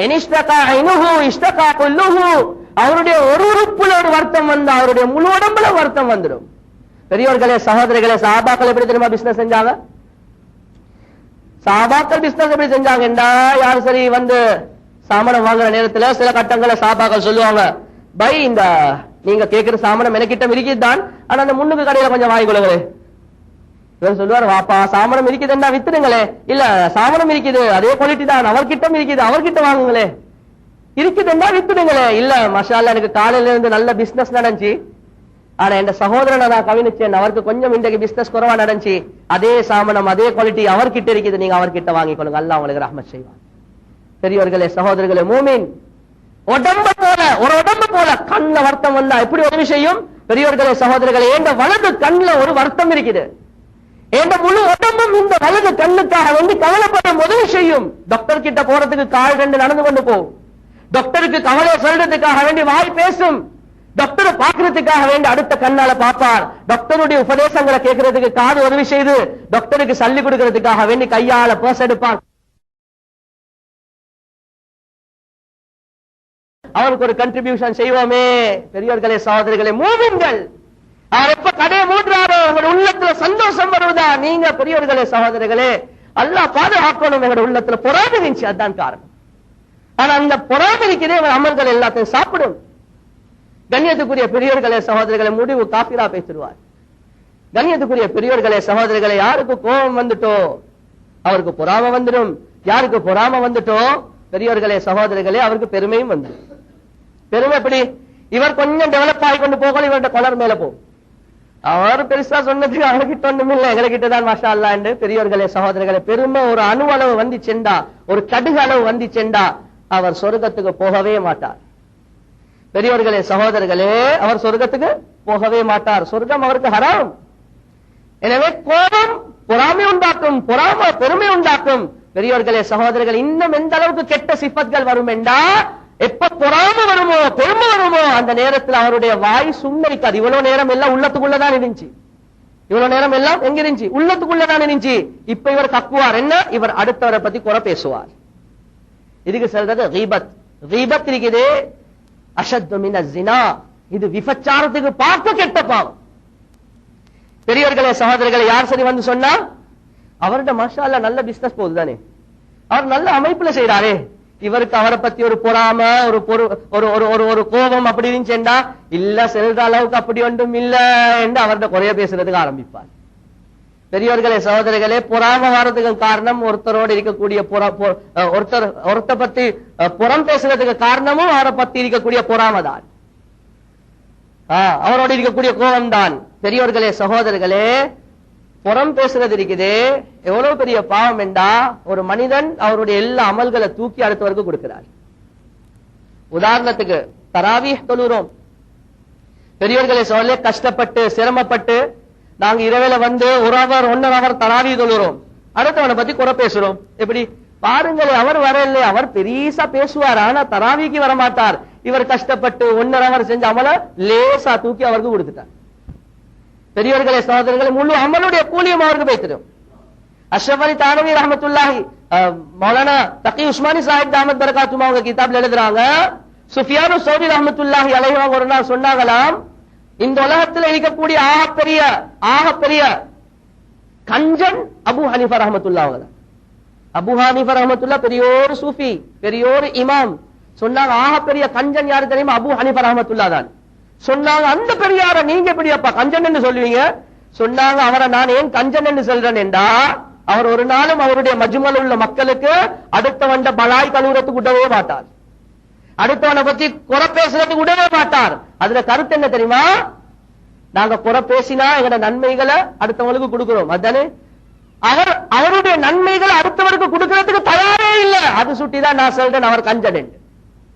A: இனிஷ்தகா ஐனுஹு இஷ்தகா குல்லுஹு. அவருடைய ஒரு உறுப்புல ஒரு வருத்தம் வந்தா அவருடைய முழு உடம்புல வருத்தம் வந்துடும். பெரியவர்களே சகோதரர்களே, சஹாபாக்கள் எப்படி தெரியுமா பிசினஸ் செஞ்சாங்க? சஹாபாக்கள் பிசினஸ் எப்படி செஞ்சாங்கண்டா, யார் சரி வந்து சாமானம் வாங்குற நேரத்துல சில கட்டங்களை சஹாபாக்கள் சொல்லுவாங்க, பை இந்த நீங்க கேட்கிற சாமானம் எனக்கிட்ட இருக்குதுதான், ஆனா அந்த முன்னுக்கு கடையில கொஞ்சம் வாங்கிக்கொள்ளுங்களே. இவர் சொல்லுவார், வாப்பா சாமானம் இருக்குதுன்னா வித்துடுங்களே. இல்ல சாமானம் இருக்குது, அதே குவாலிட்டி தான், அவர்கிட்ட இருக்குது, அவர்கிட்ட வாங்குங்களே. இருக்குதுன்னா வித்துடுங்களே. இல்ல மஷா அல்லாஹ், எனக்கு காலையில இருந்து நல்ல பிசினஸ் நடந்துச்சு, ஆனா என் சகோதரனை நான் கவனிச்சேன், அவருக்கு கொஞ்சம் இன்றைக்கு பிசினஸ் குறைவா நடந்துச்சு, அதே சாமனம் அதே குவாலிட்டி அவர்கிட்ட இருக்குது, நீங்க அவர்கிட்ட வாங்கிக்கொள்ளுங்க, அல்லாஹ் உங்களுக்கு ரஹ்மத் செய்வான். பெரியவர்களே சகோதரர்களே, மூமின் உடம்பு போல, ஒரு உடம்பு போல கண்ணுல வருத்தம் வந்தா எப்படி உதவி செய்யும்? பெரியவர்களே சகோதரர்களே, என்ற வலது கண்ணுல ஒரு வருத்தம் இருக்குது, என்ற முழு உடம்பும் இந்த வலது கண்ணுக்காக வந்து கவலைப்படும் உதவி செய்யும். டாக்டர் கிட்ட போறதுக்கு கால் 2 நடந்து கொண்டு போகும், டாக்டருக்கு கவலை சொல்றதுக்காக வேண்டி வாய் பேசும். டாக்டரை பாக்குறதுக்காக வேண்டி அடுத்த கண்ணால பார்ப்பார். டாக்டருடைய உபதேசங்களை கேட்கறதுக்கு காது உதவி செய்து டாக்டருக்கு சல்லி கொடுக்கறதுக்காக வேண்டி கையால பர்ஸ் எடுப்பான். அவருக்கு ஒரு கண்ட்ரிபியூஷன் செய்வோமே. பெரியவர்களே சகோதரிகளே, மூமின்கள் அவர் எப்ப கடையை மூன்றாரோ உங்களோட உள்ளத்துல சந்தோஷம் வருவதா? நீங்க பெரியவர்களே சகோதரிகளே, அல்லாஹ் பாதுகாக்கணும். எங்களோட உள்ளத்துல பொறாமை இருந்துச்சு, அதுதான் காரணம். ஆனா அந்த பொறாமை இருக்கிறதே அமல்கள் எல்லாத்தையும் சாப்பிடும். கண்ணியத்துக்குரிய பெரியவர்களே சகோதரிகளை, முடிவு காபிரா பேசிடுவார். கண்ணியத்துக்குரிய பெரியவர்களே சகோதரிகளை, யாருக்கு கோபம் வந்துட்டோ அவருக்கு பொறாமை வந்துடும். யாருக்கு பொறாமை வந்துட்டோ பெரியவர்களே சகோதரிகளே அவருக்கு பெருமையும் வந்துடும். பெருமை எப்படி? இவர் கொஞ்சம் டெவலப் ஆகி கொண்டு போகல, இவருடைய கொலர் மேல போகும். அவர் பெருசா சொன்னதுக்கு அவர்கிட்ட ஒண்ணும் இல்லை, எங்ககிட்ட தான் மாஷா அல்லாஹ் என்று. பெரியவர்களே சகோதரிகளே, பெருமை ஒரு அணு அளவு வந்து சென்றா, ஒரு கடுகு அளவு வந்து சென்றா அவர் சொர்க்கத்துக்கு போகவே மாட்டார். பெரியவர்களே சகோதரர்களே, அவர் சொர்க்கத்துக்கு போகவே மாட்டார். சொர்க்கம் அவருக்கு ஹராம். எனவே கோபம் பொறாமை உண்டாக்கும், பொறாமை பெருமை உண்டாக்கும். பெரியவர்களே சகோதரர்கள், இன்னும் எந்த அளவுக்கு கெட்ட சிஃபத்கள் வரும் என்றா, எப்ப பொறாமை வருமோ பெருமை வருமோ அந்த நேரத்தில் அவருடைய வாய் சும்மரிக்காது. இவ்வளவு நேரம் எல்லாம் உள்ளத்துக்குள்ளதான் இருந்துச்சு. இவ்வளவு நேரம் எல்லாம் எங்க இருந்துச்சு? உள்ளத்துக்குள்ளதான் இருந்துச்சு. இப்ப இவர் கக்குவார். என்ன? இவர் அடுத்தவரை பத்தி குறை பேசுவார். இதுக்கு சொல்றது கீபத். கீபத் இருக்குது அஷத்து மின ஸினா. இது விபச்சாரத்துக்கு பார்க்க கெட்ட பாவம். பெரியவர்களே சகோதரர்களை, யார் சரி வந்து சொன்னா அவர்கிட்ட மாஷா அல்லாஹ் நல்ல பிசினஸ் போகுது தானே, அவர் நல்ல அமைப்புல செய்யறாரே, இவருக்கு அவரை பத்தி ஒரு பொறாம ஒரு ஒரு கோபம் அப்படி இருந்துச்சேண்டா, இல்ல செல்ற அளவுக்கு அப்படி ஒன்றும் இல்ல என்று அவர்கிட்ட குறைய பேசுறதுக்கு ஆரம்பிப்பார். பெரியவர்களே சகோதரர்களே, பொறாம வாரத்துக்கு காரணம் ஒருத்தரோடு இருக்கக்கூடிய ஒருத்தர் பத்தி புறம் பேசுறதுக்கு காரணமும் அவரை பத்தி இருக்கக்கூடிய பொறாம தான், அவரோடு இருக்கக்கூடிய கோபம் தான். பெரியவர்களே சகோதரர்களே, புறம் பேசுறது இருக்குது எவ்வளவு பெரிய பாவம் என்றா, ஒரு மனிதன் அவருடைய எல்லா அமல்களை தூக்கி அடுத்தவருக்கு கொடுக்கிறார். உதாரணத்துக்கு தராவீஹ் தொழுறோம். பெரியவர்களே சகோதரர்களே, கஷ்டப்பட்டு சிரமப்பட்டு நாங்க இரவேல வந்து 1 ஹவர் 1.5 ஹவர் தராவீஹ் தொழுறோம். அடுத்தவனை பத்தி குறை பேசுறோம். எப்படி பாருங்களே, அவர் வரல, அவர் பெரியசா பேசுவார், ஆனா தராவீக்கு வர மாட்டார். இவர் கஷ்டப்பட்டு 1.5 ஹவர் செஞ்ச அமல லேசா தூக்கி அவருக்கு கொடுத்துட்டார். பெரியவர்களே சகோதரர்களே, முழு அமலுடைய கூலியம் அவருக்கு பேசிடும். அஷ்ரஃப் அலி தானவி ரஹ்மத்துல்லாஹி, மௌலானா தகி உஸ்மானி சாஹிப் தாமத் பரகாத்துமா அவங்க கிதாப்ல எழுதுறாங்க, சுஃபியானு சௌரி ரஹ்மத்துல்லாஹி அலைஹி அவங்க ஒரு நாள் சொன்னாங்களாம், இந்த உலகத்தில் இருக்கக்கூடிய ஆகப்பெரிய கஞ்சன் அபு ஹனீஃபா ரஹ்மத்துல்லாஹி அவங்க. அபு ஹனீஃபா ரஹ்மத்துல்லாஹ் பெரியோர் சூஃபி, பெரியோர் இமாம். சொன்னாங்க ஆகப்பெரிய கஞ்சன் யாரு தெரியுமா? அபு ஹனீஃபா ரஹ்மத்துல்லாஹ் தான். சொன்னாங்க, அந்த பெரியார நீங்க எப்படி அப்பா கஞ்சன் என்று சொல்லுவீங்க? சொன்னாங்க, அவரை நான் ஏன் கஞ்சன் என்று சொல்றேன் என்றா, அவர் ஒரு நாளும் அவருடைய மஜ்மல் உள்ள மக்களுக்கு அடுத்தவண்ட பலாய் கழுவுறதுக்கு விடவே மாட்டார், அடுத்தவனை பத்தி குறை பேசுறதுக்கு விடவே மாட்டார். அதுல கருத்து என்ன தெரியுமா? நாங்க குறை பேசினா எங்கட நன்மைகளை அடுத்தவங்களுக்கு கொடுக்கிறோம், அதுதானே. அவருடைய நன்மைகளை அடுத்தவருக்கு கொடுக்கறதுக்கு தயாரே இல்லை. அது சுட்டிதான் நான் சொல்றேன் அவர் கஞ்சன் என்று.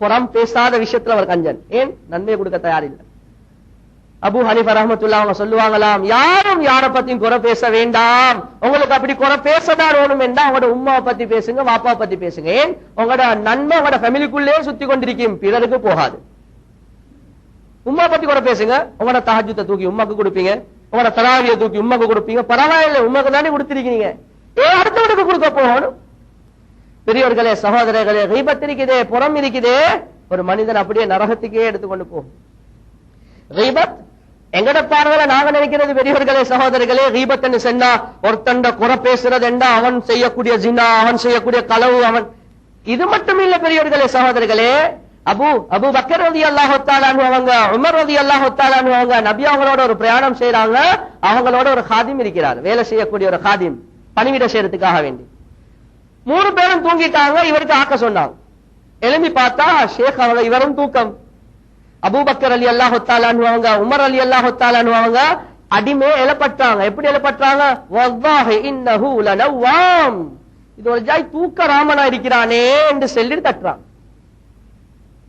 A: புறம் பேசாத விஷயத்துல அவர் கஞ்சன். ஏன்? நன்மையை கொடுக்க தயாரில்லை. அபு ஹனீஃபா ரஹ்மத்துல்லாஹி அவங்க சொல்லுவாங்களாம், யாரும் யாரை பத்தியும் குறை பேச வேண்டாம். உங்களுக்கு அப்படி குறை பேசதான் வேணும் என்றா உங்களோட உம்மாவை பத்தி பேசுங்க, வாப்பாவை பத்தி பேசுங்க. ஏன்? உங்களோட நன்மை உங்களோட ஃபேமிலிக்குள்ளே சுத்தி கொண்டிருக்கும், பிறருக்கு போகாது. உம்மா பத்தி குறை பேசுங்க, உங்களோட தஹஜ்ஜுத்தை தூக்கி உம்மாக்கு கொடுப்பீங்க, உங்களோட தராவியை தூக்கி உம்மாக்கு கொடுப்பீங்க, பரவாயில்லை, உம்மாக்கு தானே கொடுத்திருக்கீங்க, ஏன் அடுத்தவனுக்கு கொடுக்க போகணும்? பெரியவர்களே சகோதரர்களே, கீபத் இருக்குதே, புறம் இருக்குதே, ஒரு மனிதன் அப்படியே நரகத்துக்கே எடுத்துக்கொண்டு போகும். கீபத் எங்கட பார்வையில நாங்க நினைக்கிறது பெரியவர்களே சகோதரர்களே, கீபத் என்று சொன்னா ஒருத்தண்ட குறை பேசுறது என்றா அவன் செய்யக்கூடிய ஜினா, அவன் செய்யக்கூடிய களவு, அவன் இது மட்டும் இல்ல பெரியவர்களே சகோதரர்களே. அபு பக்கர் ரலியல்லாஹு தஆலா அன்ஹு அவங்க, உமர் ரலியல்லாஹு தஆலா அன்ஹு அவங்க நபி அவங்களோட ஒரு பிரயாணம் செய்யறாங்க. அவங்களோட ஒரு காதிம் இருக்கிறார், வேலை செய்யக்கூடிய ஒரு காதிம், பணிவிட செய்யறதுக்காக வேண்டி. 3 பேரும் தூங்கிட்டாங்க. இவருக்கு ஆக்க சொன்னாங்க. எழுப்பி பார்த்தா ஷேக் அவங்க, இவரும் தூக்கம். அபூபக்கர் ரலியல்லாஹு தஆலா அன்ஹு அவங்க, உமர் ரலியல்லாஹு தஆலா அன்ஹு அவங்க அடிமே எழப்பட்டாங்க. எப்படி எழப்பட்டாங்க? வல்லாஹி இன்னஹு லனவாம், இது ஒரு ஜாய் தூக்க ராமனா இருக்கிறானே என்று சொல்லிட்டு தட்டுறாங்க.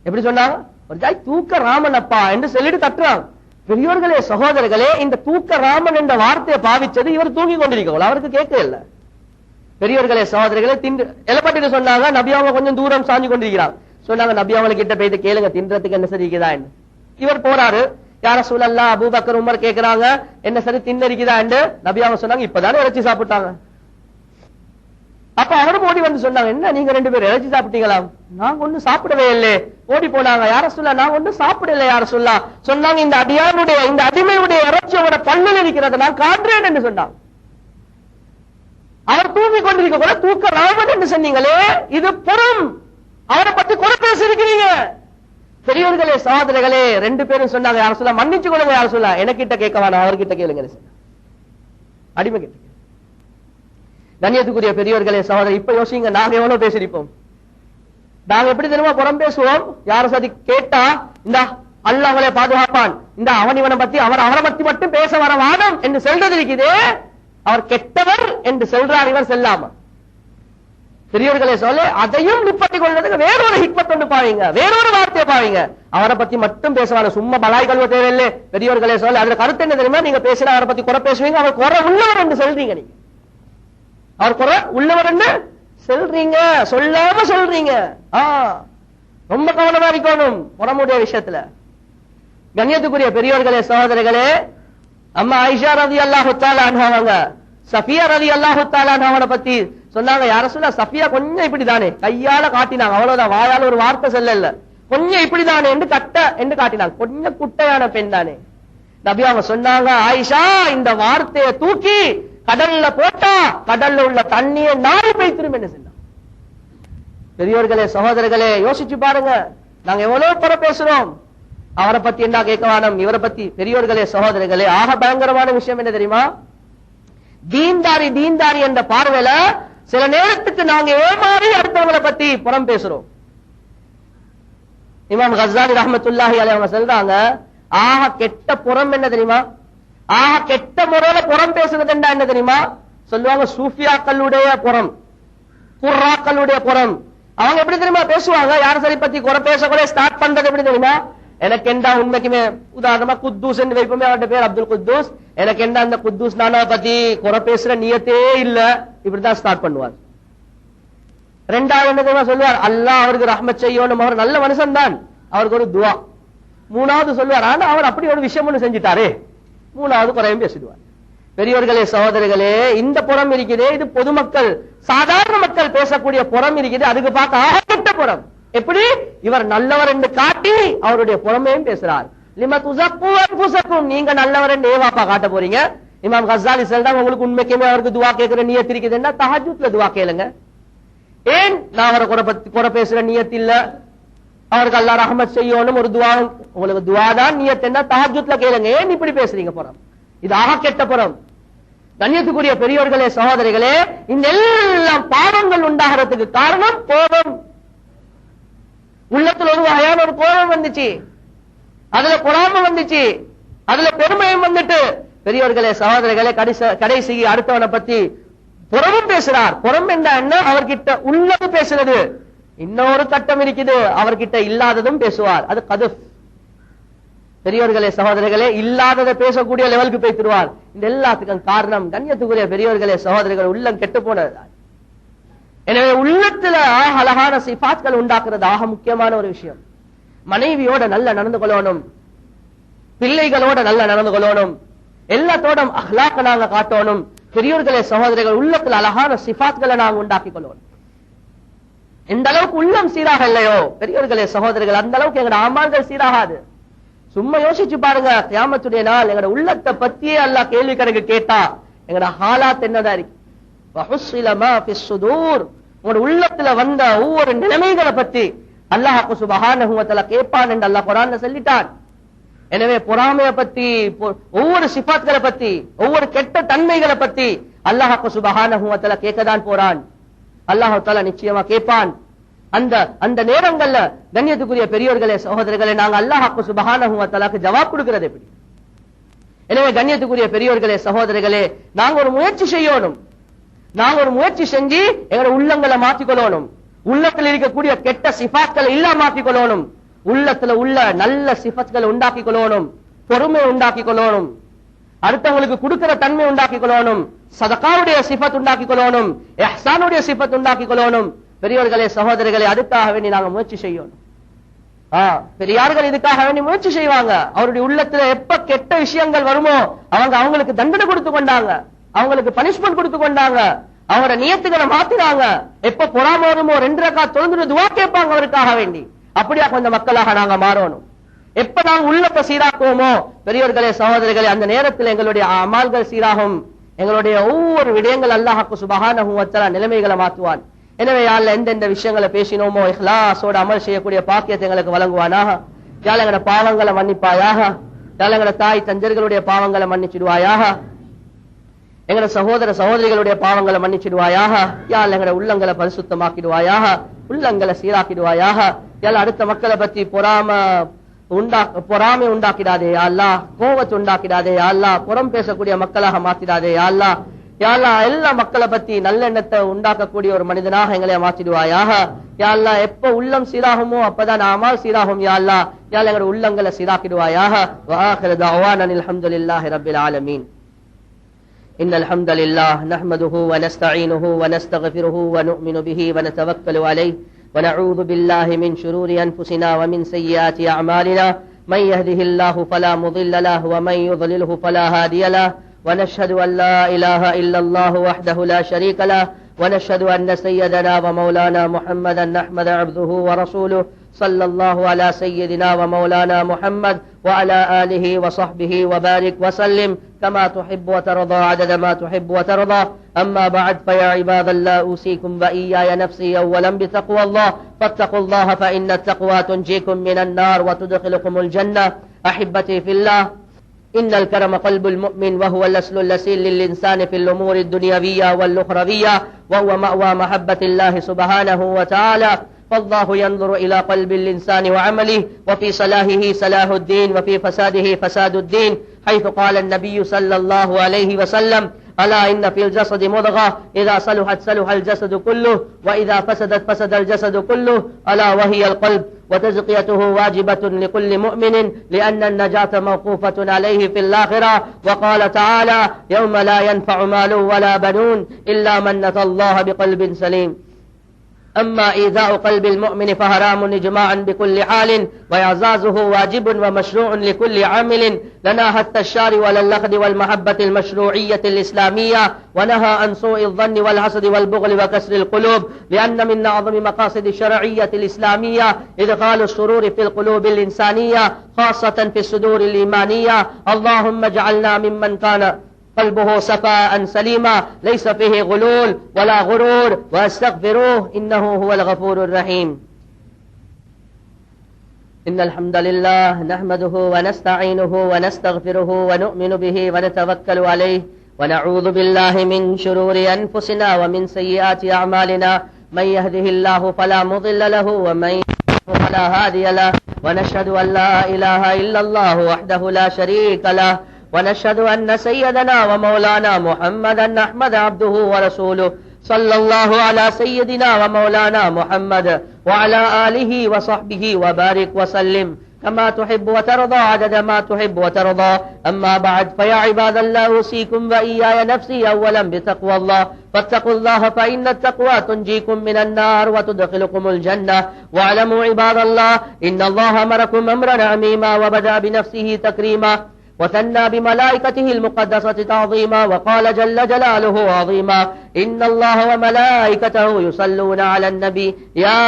A: எப்படி சொன்னாங்க? ஒரு ஜாய் தூக்க ராமன் அப்பா என்று சொல்லிட்டு தட்டுறாங்க. பெரியோர்களே சகோதரர்களே, இந்த தூக்க ராமன் என்ற வார்த்தையை பாவிச்சது இவர் தூங்கி கொண்டிருக்கோம், அவருக்கு கேட்க இல்லை. பெரியவர்களே சகோதரர்களே, எழப்பட்டு சொன்னாங்க. நபி அவங்க கொஞ்சம் தூரம் சாஞ்சு கொண்டிருக்கிறாங்க. சொன்னாங்க, நபி அவங்க கிட்ட போயிட்டு கேளுங்க, தின்றதுக்கு என்ன சரிக்குதா? இவர் போறாரு, யா ரசூலல்லாஹ் அபூபக்கர் உமர் கேக்குறாங்க, என்ன சரி தின்னரிக்குதான்னு. நபி அவங்க சொன்னாங்க, இப்பதானே இறைச்சி சாப்பிட்டாங்க. அப்ப அவரும் ஓடி வந்து சொன்னாங்க, என்ன நீங்க 2 பேரும் இறைச்சி சாப்பிட்டீங்களா? நாங்க ஒண்ணும் சாப்பிடவே இல்லை. ஓடி போனாங்க, யா ரசூலல்லாஹ் நான் ஒண்ணும் சாப்பிடல யா ரசூலல்லாஹ். சொன்னாங்க, இந்த அடியானுடைய இந்த அடிமையுடைய இறைச்சியோட பல்லில் இருக்கிறத நான் காட்டுறேன் என்று சொன்னாங்க. அவர் தூங்கி கொண்டிருக்க கூட தூக்க ராமன் என்று சொன்னீங்களே, இது புறம். அவரை பத்தி குறை பேசிருக்கிறீங்க. பெரியவர்களே சகோதரர்களே 2 பேரும் சொன்னாங்க, யார சொல்ல மன்னிச்சு கொள்ளுங்க, யார சொல்ல எனக்கிட்ட கேட்க வேணாம், அவர்கிட்ட கேளுங்க. அடிமை கிட்ட. கண்ணியத்துக்குரிய பெரியவர்களே சகோதரர், இப்ப யோசிங்க, நாங்க எவ்வளவு பேசிருப்போம். நாங்க எப்படி தெரியுமா புறம் பேசுவோம்? யார சதி கேட்டா, இந்த அல்லாஹ் அவளை பாதுகாப்பான், இந்த அவன் இவனை பத்தி அவரை பத்தி மட்டும் பேச வர வாதம் என்று சொல்றது இருக்குதே, அவர் கெட்டவர் என்று சொல்றார், இவர் செல்லாம. பெரியவர்களே சொல்ல அதையும் நிப்பட்டிக் கொள்றதுக்கு வேறொரு ஹிக்மத் ஒன்று பாவீங்க, வேறொரு வார்த்தையை பாவீங்க. அவரை பத்தி மட்டும் பேசுவாங்க, சும்மா பலாய் கழுவ தேவையில்லை. பெரியவர்களே சொல்ல அதுல கருத்து என்ன தெரியுமா? நீங்க பேசினா அவரை பத்தி குறை பேசுவீங்க, அவர் குறை உள்ளவர் என்று சொல்றீங்க. நீங்க அவர் குறை உள்ளவர் என்று சொல்றீங்க, சொல்லாம சொல்றீங்க. ரொம்ப கவனமா இருக்கணும் புறமுடைய விஷயத்துல. கண்ணியத்துக்குரிய பெரியவர்களே சகோதரர்களே, அம்மா ஆயிஷா ரலியல்லாஹு தஆலா அன்ஹாங்க சஃபியா ரலியல்லாஹு தஆலா அன்ஹாவை பத்தி சொன்னாங்க, யார சொல்ல சஃபியா கொஞ்சம் இப்படிதானே கையால காட்டினாங்க, அவ்வளவுதான், வாயால ஒரு வார்த்தை சொல்லல, கொஞ்சம் இப்படிதானே என்று காட்டினாங்க, கொஞ்சம் குட்டையான பெண் தானே. நபி அவங்க சொன்னாங்க, ஆயிஷா இந்த வார்த்தையை தூக்கி கடல்ல போட்டா கடல்ல உள்ள தண்ணியை நாரி வைத்திரும் என்று சொன்னாங்க. பெரியவர்களே சகோதரர்களே யோசிச்சு பாருங்க, நாங்க எவ்வளவு குறை பேசுறோம். அவரை பத்தி என்ன கேட்கவானம், இவரை பத்தி. பெரியவர்களே சகோதரர்களே, ஆக பயங்கரமான விஷயம் என்ன தெரியுமா? தீன்தாரி என்ற பார்வையில சில நேரத்துக்கு நாங்க ஏமாறி அடுத்தவங்களை பத்தி புறம் பேசுறோம். இமாம் கஸ்ஸாலி ரஹ்மத்துல்லாஹி அலைஹி அவங்க சொல்றாங்க, ஆக கெட்ட புறம் என்ன தெரியுமா? ஆக கெட்ட முறையில புறம் பேசுறது என்ன தெரியுமா? சொல்லுவாங்க, சூஃபியாக்களுடைய புறம், குர்ராக்களுடைய புறம். அவங்க எப்படி தெரியுமா பேசுவாங்க? யார சரி பத்தி குறை பேசக்கூட ஸ்டார்ட் பண்றது எப்படி தெரியுமா? எனக்கு என்ன உண்மைக்குமே உதாரணமா குத்தூஸ் என்று வைப்போமே, அவருடைய பேர் அப்துல் குத்தூஸ். எனக்கு என்ன அந்த குத்தூஸ் நானா பத்தி குறை பேசுற நியத்தே இல்ல, இப்படிதான் ஸ்டார்ட் பண்ணுவார். 2வது என்ன தெரியுமா சொல்லுவார்? அல்லாஹ் அவருக்கு ரஹ்மத் செய்யணும், அவர் நல்ல மனுஷன் தான், அவருக்கு ஒரு துவா. 3வது சொல்லுவார், ஆனா அவர் அப்படி ஒரு விஷயம் ஒண்ணு செஞ்சுட்டாரே, 3வது குறையும் பேசிடுவார். பெரியவர்களே சகோதரர்களே, இந்த புறம் இருக்குதே, இது பொதுமக்கள் சாதாரண மக்கள் பேசக்கூடிய புறம் இருக்குது. அதுக்கு பார்க்க ஆகப்பட்ட புறம். எப்படி? இவர் நல்லவர் என்று காட்டி அவருடைய புறமையும் பேசுறார். லிமா துஸக்கு அன்ஃபுஸக்கும், நீங்க நல்லவர் என்று ஏவாப்பா காட்ட போறீங்க. இமாம் கஸ்ஸாலி சொல்றாங்க, உங்களுக்கு உண்மைக்குமே அவருக்கு துவா கேட்கிற நியத் இருக்குதுன்னா தஹஜ்ஜுத்ல துவா கேளுங்க. ஏன் நான் அவரை குறை பேசுற நியத் இல்ல, அவருக்கு அல்லாஹ் ரஹ்மத் செய்யணும் ஒரு துவா, உங்களுக்கு துவா தான் நியத் என்ன, தஹஜ்ஜுத்ல கேளுங்க. ஏன் இப்படி பேசுறீங்க? புறம் இது ஆக கெட்ட புறம். கண்ணியத்துக்குரிய பெரியவர்களே சகோதரிகளே, இந்த எல்லாம் பாவங்கள் உண்டாகிறதுக்கு காரணம் கோபம். உள்ளத்துல ஒரு வகையான ஒரு கோபம் வந்துச்சு, அதுல பொறாமை வந்துச்சு, அதுல பெருமையும் வந்துட்டு. பெரியவர்களே சகோதரிகளே, கடைசி அடுத்தவனை பத்தி புறமும் பேசுறார். புறம் என்ன? அவர்கிட்ட உள்ளது பேசுறது. இன்னொரு கட்டம் இருக்குது, அவர்கிட்ட இல்லாததும் பேசுவார், அது கதுஃப். பெரியவர்களே சகோதரர்களே, இல்லாததை பேசக்கூடிய லெவலுக்கு போய்த்திருவார். இந்த எல்லாத்துக்கும் காரணம் கண்ணியத்துக்குரிய பெரியவர்களே சகோதரர்கள் உள்ளம் கெட்டு போனதுதான். எனவே உள்ளத்துல அழகான சிஃபாத்கள் உண்டாக்குறது ஆக முக்கியமான ஒரு விஷயம். மனைவியோட நல்ல நடந்து கொள்ளணும், பிள்ளைகளோட நல்ல நடந்து கொள்ளணும், எல்லாத்தோட அஹ்லாக்க நாங்க காட்டணும். பெரியவர்களே சகோதரர்கள், உள்ளத்துல அழகான சிஃபாத்களை நாங்க உண்டாக்கி கொள்ளணும். எந்த அளவுக்கு உள்ளம் சீராக இல்லையோ பெரியவர்களே சகோதரர்கள், அந்த அளவுக்கு எங்களோட அமல்கள் சீராகாது. சும்மா யோசிச்சு பாருங்க, கியாமத்துடைய நாள் எங்களோட உள்ளத்தை பத்தியே அல்லாஹ் கேள்வி கணக்கு கேட்டா எங்களோட ஹாலாத் என்னதான் இருக்கு. உங்களோட உள்ளத்துல வந்த ஒவ்வொரு நிலைமைகளை பத்தி அல்லாஹ் சுப்ஹானஹு வ தஆலா கேட்பான் என்று அல்லாஹ் குர்ஆன்ல சொல்லிட்டான். எனவே பொறாமையை பத்தி, ஒவ்வொரு சிஃபாத்களை பத்தி, ஒவ்வொரு கெட்ட தன்மைகளை பத்தி அல்லாஹ் சுப்ஹானஹு வ தஆலா கேட்கதான் போறான். அல்லாஹ் தஆலா நிச்சயமா கேட்பான். அந்த நேரங்கள்ல கண்ணியத்துக்குரிய பெரியவர்களே சகோதரர்களே, நாங்க அல்லாஹ் சுப்ஹானஹு வ தஆலாக்கு ஜவாப் கொடுக்கிறது எப்படி? எனவே கண்ணியத்துக்குரிய பெரியவர்களே சகோதரர்களே, நாங்க ஒரு முயற்சி செய்யணும். நாங்க ஒரு முயற்சி செஞ்சு எங்களோட உள்ளங்களை மாற்றிக்கொள்ளணும். உள்ளத்தில் இருக்கக்கூடிய கெட்ட சிஃபாத்களை இல்லா மாற்றிக்கொள்ளணும். உள்ளத்துல உள்ள நல்ல சிஃபத்களை உண்டாக்கி கொள்ளணும், பொறுமை உண்டாக்கி கொள்ளணும், அடுத்தவங்களுக்கு கொடுக்கிற தன்மை உண்டாக்கி கொள்ளணும், சதகாவுடைய சிஃபத் உண்டாக்கி கொள்ளணும், இஹ்சானுடைய சிஃபத் உண்டாக்கி கொள்ளணும். பெரியவர்களே சகோதரர்களே, அதுக்காக வேண்டி நாங்க முயற்சி செய்யணும். பெரியார்கள் இதுக்காக வேண்டி முயற்சி செய்வாங்க. அவருடைய உள்ளத்துல எப்ப கெட்ட விஷயங்கள் வருமோ அவங்களுக்கு தண்டனை கொடுத்து கொண்டாங்க, அவங்களுக்கு பனிஷ்மெண்ட் கொடுத்து கொண்டாங்க, அவரோட நியத்துக்களை மாத்தினாங்க. எப்ப பொறாம வருமோ 2 ரக்காத் தொழுது துவா கேட்பாங்க அவருக்காக வேண்டி. அப்படியா கொஞ்சம் மக்களாக நாங்க மாறணும். எப்ப நாங்க உள்ளத்தை சீராக்குவோமோ பெரியவர்களே சகோதரிகளே, அந்த நேரத்தில் எங்களுடைய அமால்கள் சீராகும். எங்களுடைய ஒவ்வொரு விடயங்கள் அல்லாஹ் சுப்ஹானஹு வ தஆலா நிலைமைகளை மாற்றுவான். எனவே யாழ்ல எந்தெந்த விஷயங்களை பேசினோமோ இஹ்லாஸோட அமல் செய்யக்கூடிய பாக்கியத்தை எங்களுக்கு வழங்குவானாக. யாழ் எங்கட பாவங்களை மன்னிப்பாயாக. யாழ் எங்கட தாய் தஞ்சர்களுடைய பாவங்களை மன்னிச்சிடுவாயாக. எங்கட சகோதர சகோதரிகளுடைய பாவங்களை மன்னிச்சிடுவாயாக. யாழ் எங்கட உள்ளங்களை பரிசுத்தமாக்கிடுவாயாக, உள்ளங்களை சீராக்கிடுவாயாக. யாழ் அடுத்த மக்களை பத்தி பொறாமை உண்டாக்கிடாதே யா அல்லாஹ், கோவத்தை உண்டாக்கிடாதே யா அல்லாஹ், புறம் பேசக்கூடிய மக்களாக மாத்திடாதே யா அல்லாஹ். யா அல்லாஹ் எல்லா மக்களை பத்தி நல்லெண்ணத்தை உண்டாக்கக்கூடிய ஒரு மனிதனாக எங்களை மாற்றிடுவாயாக. யா அல்லாஹ் எப்ப உள்ளம் சீராகுமோ அப்பதான் அமால் சீராகும். யா அல்லாஹ் எங்களோட உள்ளங்களை சீராக்கிடுவாயாக. வ ஆகிரு தஅவானா அல்ஹம்துலில்லாஹி ரப்பில் ஆலமீன். இன்னல் ஹம்தலில்லாஹ் நஹ்மதுஹு வ நஸ்தஈனுஹு வ நஸ்தக்ஃபிருஹு வ நு'மினு பிஹி வ நதவக்கலு அலைஹி ونعوذ بالله من شرور أنفسنا ومن سيئات أعمالنا من يهده الله فلا مضل له ومن يضلله فلا هادي له ونشهد أن لا إله إلا الله وحده لا شريك له ونشهد أن سيدنا ومولانا محمدا أحمد عبده ورسوله صلى الله على سيدنا ومولانا محمد وعلى آله وصحبه وبارك وسلم كما تحب وترضى عدد ما تحب وترضى. أما بعد فيا عباد الله أوصيكم وإياي نفسي أولا بتقوى الله فاتقوا الله فإن التقوى تنجيكم من النار وتدخلكم الجنة. أحبتي في الله، إن الكرم قلب المؤمن وهو الأصل الأصيل للإنسان في الأمور الدنيوية والأخروية، وهو مأوى محبة الله سبحانه وتعالى. فالله ينظر إلى قلب الإنسان وعمله، وفي صلاحه صلاح الدين وفي فساده فساد الدين، حيث قال النبي صلى الله عليه وسلم: ألا إن في الجسد مضغة إذا صلحت صلح الجسد كله وإذا فسدت فسد الجسد كله ألا وهي القلب، وتزكيته واجبة لكل مؤمن لأن النجاة موقوفة عليه في الآخرة. وقال تعالى: يوم لا ينفع مال ولا بنون إلا من أتى الله بقلب سليم. أما إيذاء قلب المؤمن فحرام إجماعا بكل حال، وإعزازه واجب ومشروع لكل عامل. لنا حتى الشار ولا اللخد والمحبة المشروعية الإسلامية، ونهى عن سوء الظن والحسد والبغل وكسر القلوب، لأن من أعظم مقاصد الشرعية الإسلامية إدخال السرور في القلوب الإنسانية خاصة في الصدور الإيمانية. اللهم اجعلنا ممن كان قلبه صفاء سليما ليس فيه غلول ولا غرور، واستغفروه إنه هو الغفور الرحيم. إن الحمد لله نحمده ونستعينه ونستغفره ونؤمن به ونتوكل عليه، ونعوذ بالله من شرور أنفسنا ومن سيئات أعمالنا. من يهده الله فلا مضل له ومن يضلل فلا هادي له، ونشهد أن لا إله إلا الله وحده لا شريك له، ونشهد أن سيدنا ومولانا محمدا أحمد عبده ورسوله صلى الله على سيدنا ومولانا محمد وعلى آله وصحبه وبارك وسلم كما تحب وترضى عدد ما تحب وترضى. أما بعد فيا عباد الله أوصيكم وإياي نفسي أولا بتقوى الله، فاتقوا الله فإن التقوى تنجيكم من النار وتدخلكم الجنة. واعلموا عباد الله إن الله أمركم أمرا عميما وبدأ بنفسه تكريما وثنى بملائكته المقدسة تعظيما، وقال جل جلاله عظيما: إن الله وملائكته يصلون على النبي يا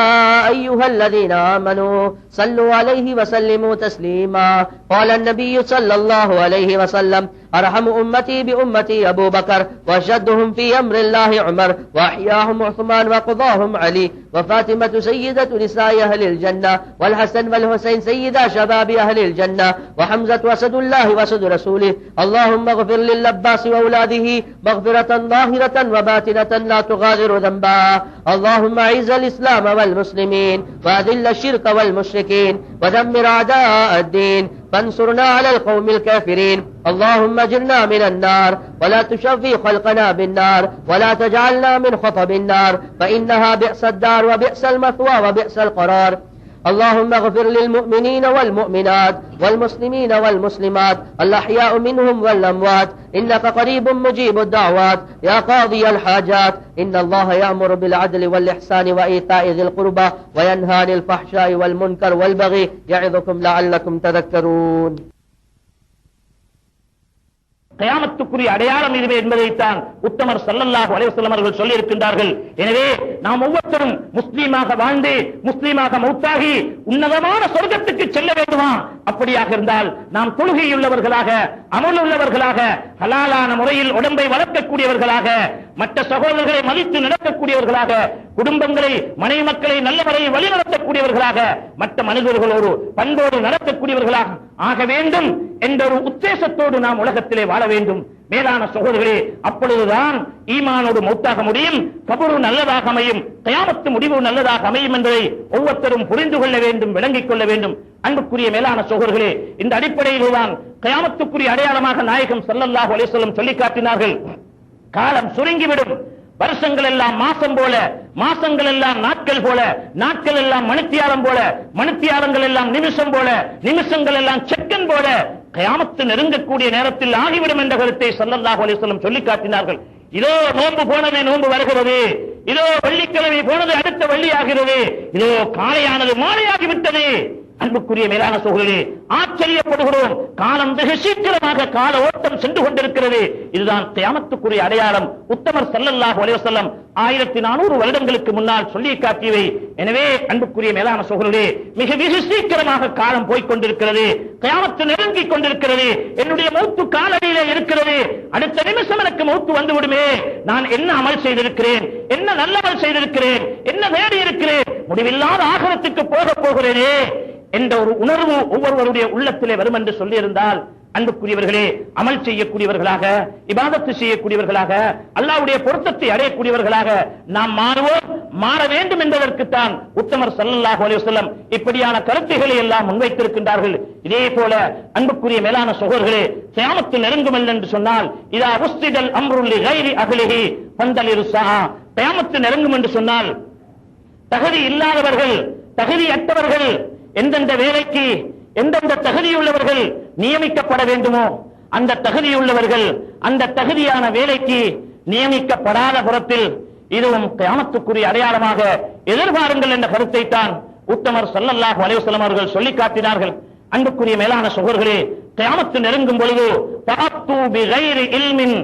A: أيها الذين آمنوا صلوا عليه وسلموا تسليما. قال النبي صلى الله عليه وسلم: أرحم أمتي بأمتي أبو بكر، وأشدهم في أمر الله عمر، وأحياهم عثمان، وقضاهم علي، وفاطمة سيدة نساء أهل الجنة، والحسن والحسين سيدا شباب أهل الجنة، وحمزة أسد الله وأسد رسوله. اللهم اغفر للعباس وأولاده مغفرة ظاهرة وباطنة لا تغادر ذنبا. اللهم أعز الإسلام والمسلمين وأذل الشرك والمشركين ودمر أعداء الدين فانصرنا على القوم الكافرين. اللهم اجرنا من النار ولا تشفي خلقنا بالنار ولا تجعلنا من خطب النار، فإنها بئس الدار وبئس المثوى وبئس القرار. اللهم اغفر للمؤمنين والمؤمنات والمسلمين والمسلمات الأحياء منهم والأموات إنك قريب مجيب الدعوات يا قاضي الحاجات إن الله يأمر بالعدل والإحسان وإيتاء ذي القربى وينهى عن الفحشاء والمنكر والبغي يعظكم لعلكم تذكرون.
B: கயாமத்துக்குரிய அடையாளம் இதுவே என்பதைத்தான் உத்தமர் ஸல்லல்லாஹு அலைஹி வஸல்லம் அவர்கள் சொல்லி இருக்கின்றார்கள். எனவே நாம் ஒவ்வொருத்தரும் முஸ்லீமாக வாழ்ந்து முஸ்லீமாக மௌத்தாகி உன்னதமான சொர்க்கத்துக்கு செல்ல வேண்டுமா? அப்படியாக இருந்தால் நாம் தொழுகையுள்ளவர்களாக, அமல் உள்ளவர்களாக, ஹலாலான முறையில் உடம்பை வளர்க்கக்கூடியவர்களாக, மற்ற சகோதரர்களை மதித்து நடக்கக்கூடியவர்களாக, குடும்பங்களை, மனைவி மக்களை நல்ல முறையில் வழிநடத்தக்கூடியவர்களாக, மற்ற மனிதர்களோடு பண்போடு நடத்தக்கூடியவர்களாக ஆக வேண்டும் என்ற ஒரு உத்தேசத்தோடு நாம் உலகத்திலே வாழ வேண்டும். மேலான சகோதரர்களே, அப்பொழுதுதான் ஈமானோடு மௌத்தாக முடியும், கபரு நல்லதாக அமையும், கயாமத்து முடிவு நல்லதாக அமையும் என்பதை ஒவ்வொருத்தரும் புரிந்து கொள்ள வேண்டும், விளங்கிக் கொள்ள வேண்டும். அன்புக்குரிய மேலான சகோதரர்களே, இந்த அடிப்படையில் தான் கயாமத்துக்குரிய அடையாளமாக நாயகம் ஸல்லல்லாஹு அலைஹி வஸல்லம் சொல்லி காட்டினார்கள். காலம் சுருங்கிவிடும், வருஷங்கள் எல்லாம் மாசம் போல, மாசங்கள் எல்லாம் நாட்கள் போல, நாட்கள் எல்லாம் மணித்தியாலம் போல, மணித்தியாலங்கள் எல்லாம் நிமிஷம் போல, நிமிஷங்கள் எல்லாம் செகண்ட் போல கயாமத்து நெருங்கக்கூடிய நேரத்தில் ஆகிவிடும் என்ற கருத்தை ஸல்லல்லாஹு அலைஹி வஸல்லம் சொல்லி காட்டினார்கள். இதோ நோன்பு போனது, நோன்பு வருகிறது, இதோ வெள்ளிக்கிழமை போனது, அடுத்த வெள்ளி ஆகிறது, இதோ காலையானது மாலையாகிவிட்டது. அன்புக்குரிய மேலான சகோதரர்களே, ஆச்சரியப்படுகிறோம். காலம் வெகு சீக்கிரமாக கால ஓட்டம் சென்று கொண்டிருக்கிறது. இதுதான் கியாமத்துக்குரிய அடையாளம். உத்தமர் ஸல்லல்லாஹு அலைஹி வஸல்லம் 1400 வருடங்களுக்கு முன்னால் சொல்லி காட்டியவை. எனவே அன்புக்குரிய மேலான சகோதரர்களே, மிக வெகு சீக்கிரமாக காலம் போய்க் கொண்டிருக்கிறது, கியாமத்து நெருங்கிக் கொண்டிருக்கிறது, என்னுடைய மௌத்து காலடியிலே இருக்கிறது. அடுத்த நிமிஷம் எனக்கு மௌத்து வந்துவிடுமே, நான் என்ன அமல் செய்திருக்கிறேன், என்ன நல்ல அமல் செய்திருக்கிறேன், என்ன தேடி இருக்கிறேன், முடிவில்லாத ஆகிரத்துக்கு போக போகிறேனே என்ற ஒரு உணர்வு ஒவ்வொருவருடைய உள்ளத்திலே வரும் என்று சொல்லியிருந்தால், அன்புக்குரியவர்களே, அமல் செய்யக்கூடியவர்களாக, இபாதத்து செய்யக்கூடியவர்களாக, அல்லாஹ்வுடைய பொருத்தத்தை அடையக்கூடியவர்களாக நாம் மாறுவோம், மாற வேண்டும் என்பதற்குத்தான் உத்தமர் ஸல்லல்லாஹு அலைஹி வஸல்லம் இப்படியான கருத்துக்களை எல்லாம் முன்வைத்திருக்கின்றார்கள். இதே போல அன்புக்குரிய மேலான சகோதரர்களே, கியாமத்து நெருங்கும் என்று சொன்னால், இதா உஸ்திதல் அம்ரு லிகைரி அஹ்லிஹி ஃபந்தலிரு ஸஆ, கியாமத்து நெருங்கும் என்று சொன்னால் தகுதி இல்லாதவர்கள், தகுதியற்றவர்கள் எந்தெந்த வேலைக்கு எந்தெந்த தகுதியுள்ளவர்கள் நியமிக்கப்பட வேண்டுமோ அந்த தகுதியுள்ளவர்கள் அந்த தகுதியான வேலைக்கு நியமிக்கப்படாத புறத்தில் இதுவும் கியாமத்துக்குரிய அடையாளமாக எதிர்பாருங்கள் என்ற கருத்தை தான் உத்தமர் ஸல்லல்லாஹு அலைஹி வஸல்லம் அவர்கள் சொல்லி காட்டினார்கள். அன்புக்குரிய மேலான சகோதரர்களே, கியாமத்து நெருங்கும் பொழுது தஅத்து பிகைரி இல்மின்,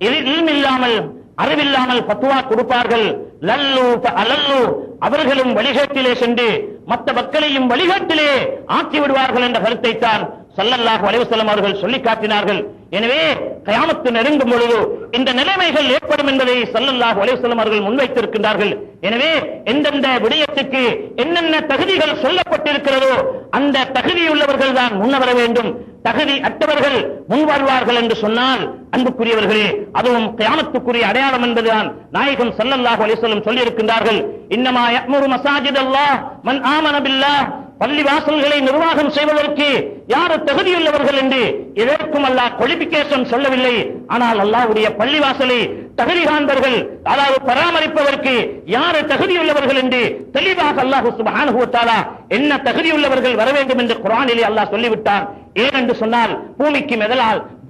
B: இல்மில்லாமல், அறிவில்லாமல் பத்துவா கொடுப்பார்கள். லல்லு அலல்லு, அவர்களும் வழிகாட்டிலே சென்று மற்ற மக்களையும் வழிகாட்டிலே ஆக்கி விடுவார்கள் என்ற கருத்தை தான் ஸல்லல்லாஹு அலைஹி வஸல்லம் அவர்கள் சொல்லி காட்டினார்கள். எனவே கியாமத்து நெருங்கும் பொழுது இந்த நிலைமைகள் ஏற்படும் என்பதை ஸல்லல்லாஹு அலைஹி வஸல்லம் அவர்கள் முன்வைத்திருக்கின்றார்கள். எனவே எந்தெந்த விடயத்துக்கு என்னென்ன தகுதிகள் சொல்லப்பட்டிருக்கிறதோ அந்த தகுதியுள்ளவர்கள் தான் முன்வர வேண்டும், தகுதி அற்றவர்கள் முன்வருவார்கள் என்று சொன்னால், அன்புக்குரியவர்களே, அதுவும் கியாமத்துக்குரிய அடையாளம் என்பதுதான் நாயகம் ஸல்லல்லாஹு அலைஹி வஸல்லம் சொல்லி இருக்கின்றார்கள். இன்னமா யஅ்முரு மஸாஜிதல்லாஹ் மன் ஆமன பில்லாஹ், பள்ளி வாசல்களை நிர்வாகம் செய்வதற்கு யார் தகுதியுள்ளவர்கள் என்று எதற்கும் அல்லாஹ் குவாலிபிகேஷன் சொல்லவில்லை. ஆனால் அல்லாஹ்வுடைய பள்ளி வாசலை தகுதி காண்பர்கள், அதாவது பராமரிப்பதற்கு யார் தகுதியுள்ளவர்கள் என்று தெளிவாக அல்லாஹ் சுப்ஹானஹு வ தஆலா என்ன தகுதியுள்ளவர்கள் வர வேண்டும் என்று குர்ஆனிலே அல்லாஹ் சொல்லிவிட்டான். ஏனென்று சொன்னால்,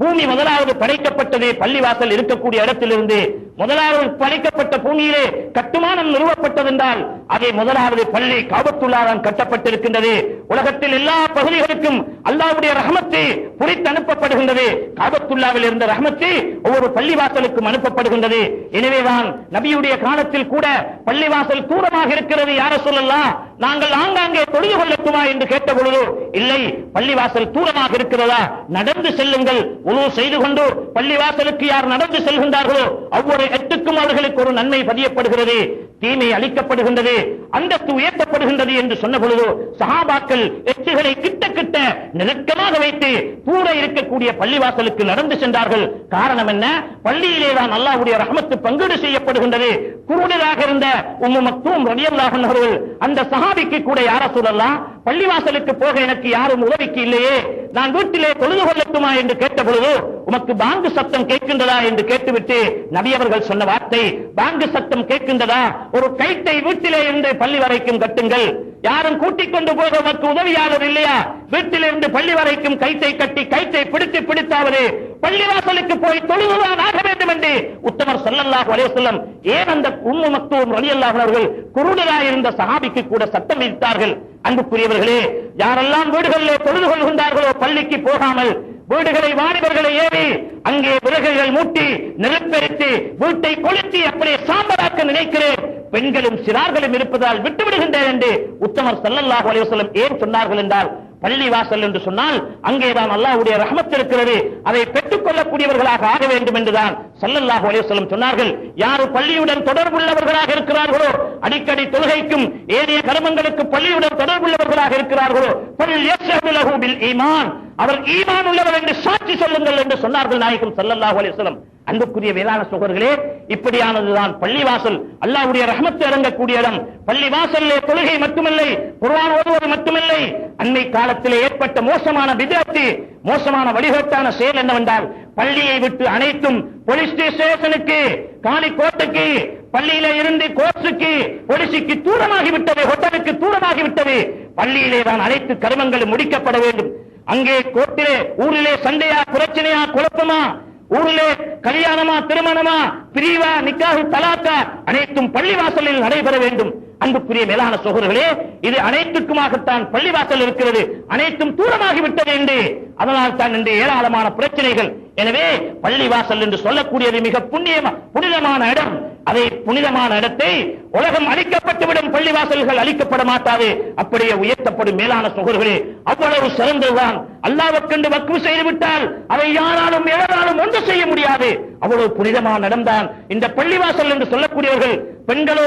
B: பூமி முதலாவது படைக்கப்பட்டது பள்ளிவாசல் இருக்கக்கூடிய இடத்திலிருந்து. முதலாவது படைக்கப்பட்ட பூமியிலே கட்டுமானம் நிறுவப்பட்டதென்றால் அதை முதலாவது பள்ளி காபத்துல்லாஹ் கட்டப்பட்டிருக்கின்றது. உலகத்தில் எல்லா பகுதிகளுக்கும் அல்லாஹ்வுடைய ரஹ்மத்து புரித்து அனுப்பப்படுகின்றது. காபத்துல்லாவில் இருந்த ரஹ்மத்து ஒவ்வொரு பள்ளிவாசலுக்கும் அனுப்பப்படுகின்றது. எனவேதான் நபியுடைய காலத்தில் கூட பள்ளிவாசல் தூரமாக இருக்கிறது, யார சொல்லலாம், நாங்கள் ஆங்காங்கே தொழுது கொள்ளட்டுமா என்று கேட்ட பொழுது, இல்லை, பள்ளிவாசல் தூரமாக இருக்கிறதா, நடந்து செல்லுங்கள், உது செய்து கொண்டு பள்ளிவாசலுக்கு யார் நடந்து செல்கின்றார்களோ ஒவ்வொரு எட்டுக்கும் அவர்களுக்கு ஒரு நன்மை பதியப்படுகிறது, தீமை அளிக்கப்படுகின்றது, அந்தஸ்து உயர்த்தப்படுகின்றது என்று சொன்ன பொழுது சஹாபாக்கள் எட்டுகளை கிட்ட கிட்ட நெருக்கமாக வைத்து தூர இருக்கக்கூடிய பள்ளிவாசலுக்கு நடந்து சென்றார்கள். காரணம் என்ன? பள்ளியிலே தான் அல்லாஹ்வுடைய ரஹ்மத்து பங்கீடு செய்யப்படுகின்றது. குருடராக இருந்த உம்மு மக்தூம் ரலியல்லாஹு அன்ஹு அவர்கள் அந்த சஹாபிக்கு கூட, யார சொல்லலாம், பள்ளிவாசலுக்கு போக எனக்கு யாரும் உதவிக்கு இல்லையே, நான் வீட்டிலே தொழுது கொள்ளட்டுமா என்று கேட்ட பொழுது, உமக்கு பாங்கு சத்தம் கேட்கின்றதா என்று கேட்டுவிட்டு நபி அவர்கள் சொன்ன வார்த்தை, பாங்கு சத்தம் கேட்கின்றதா, ஒரு கைட்டை வீட்டிலே இருந்து பள்ளி வரைக்கும் கட்டுங்கள், யாரும் கூட்டிக் கொண்டு போக நமக்கு உதவியாளர் இல்லையா? வீட்டிலிருந்து பள்ளி வரைக்கும் கைத்தை கட்டி கைத்தை பிடித்தாவது பள்ளிவாசலுக்கு போய் தொழுதுதான் ஆக வேண்டும் என்று உத்தமர் ஸல்லல்லாஹு அலைஹி வஸல்லம் ஏன் அந்த உம்மு மக்தூம் ரலியல்லாஹு அவர்கள் குருடராய் இருந்த சஹாபிக்கு கூட சட்டம் விதித்தார்கள். அன்புக்குரியவர்களே, யாரெல்லாம் வீடுகளிலே தொழுது கொள்கின்றார்களோ பள்ளிக்கு போகாமல் வீடுகளை வாலிபர்களை ஏறி அங்கே விறகுகள் மூட்டி நெருப்பெடுத்து வீட்டை கொளுத்தி அப்படியே சாம்பலாக்க நினைக்கிறேன், பெண்களும் சிறார்களும் இருப்பதால் விட்டு விடுகின்றேன் என்று உத்தமர் ஸல்லல்லாஹு அலைஹி வஸல்லம் ஏன் சொன்னார்கள் என்றால், பள்ளி வாசல் என்று சொன்னால் அங்கேதான் அல்லாஹ்வுடைய ரஹ்மத் இருக்கிறது, அதை பெற்றுக் கொள்ளக்கூடியவர்களாக ஆக வேண்டும் என்றுதான் ஸல்லல்லாஹு அலைஹி வஸல்லம் சொன்னார்கள். யார் பள்ளியுடன் தொடர்புள்ளவர்களாக இருக்கிறார்களோ, அடிக்கடி தொழுகைக்கும் ஏனைய கர்மங்களுக்கு பள்ளியுடன் தொடர்புள்ளவர்களாக இருக்கிறார்களோ, ஃபல்யஷ்ஹது லஹு பில் ஈமான், அவர் ஈமான் உள்ளவர் என்று சாட்சி சொல்லுங்கள் என்று சொன்னார்கள் நாயகம் ஸல்லல்லாஹு அலைஹி வஸல்லம். அன்புக்குரிய வேளாண் சகோதரர்களே, இப்படியானதுதான் பள்ளிவாசல், அல்லாஹ்வுடைய ரஹ்மத் இறங்கக்கூடிய இடம். பள்ளிவாசலிலே தொழுகை மட்டுமில்லை, குர்ஆன் ஓதுவது மட்டுமில்லை, அன்னை காலத்திலே ஏற்பட்ட மோசமான பித்அத், மோசமான வழிகேட்டான செயல் என்னவென்றால், பள்ளியை விட்டு அனைத்தும் போலீஸ் ஸ்டேஷனுக்கு, காலிக்கோட்டுக்கு, பள்ளியிலே இருந்து கோர்ட்ஸுக்கு, போலீஸுக்கு தூரமாகிவிட்டது, ஹோட்டலுக்கு தூரமாகிவிட்டது. பள்ளியிலே தான் அனைத்து கர்மங்களும் முடிக்கப்பட வேண்டும். அங்கே கோர்ட்டிலே ஊரிலே சண்டையா, பிரச்சனையா, குழப்பமா, ஊரிலே கல்யாணமா, திருமணமா, பிரிவா, நிக்காஹ், தலாக்கா, அனைத்தும் பள்ளிவாசலில் நடைபெற வேண்டும். அன்புக்குரிய மேலான சகோதரர்களே, இது அனைத்துக்குமாகத்தான் பள்ளிவாசல் இருக்கிறது, அனைத்தும் தூரமாகிவிட்டது என்று. அதனால் தான் இன்று ஏராளமான பிரச்சனைகள். எனவே பள்ளிவாசல் என்று சொல்லக்கூடியது மிக புனிதமான இடம். அதை புனிதமான இடத்தை உலகம் அழிக்கப்பட்டுவிடும், பள்ளிவாசல்கள் அழிக்கப்பட மாட்டாது, அப்படியே உயர்த்தப்படும். மேலான சகோதரர்களே, அவ்வளவு சிறந்ததுதான். அல்லாஹ்வுக்கென்று வக்ஃப் செய்து விட்டால் அதை யாராலும் எவராலும் ஒன்று செய்ய முடியாது. அவ்வளவு புனிதமான இடம்தான் இந்த பள்ளிவாசல் என்று சொல்லக்கூடியவர்கள். பெண்களோ,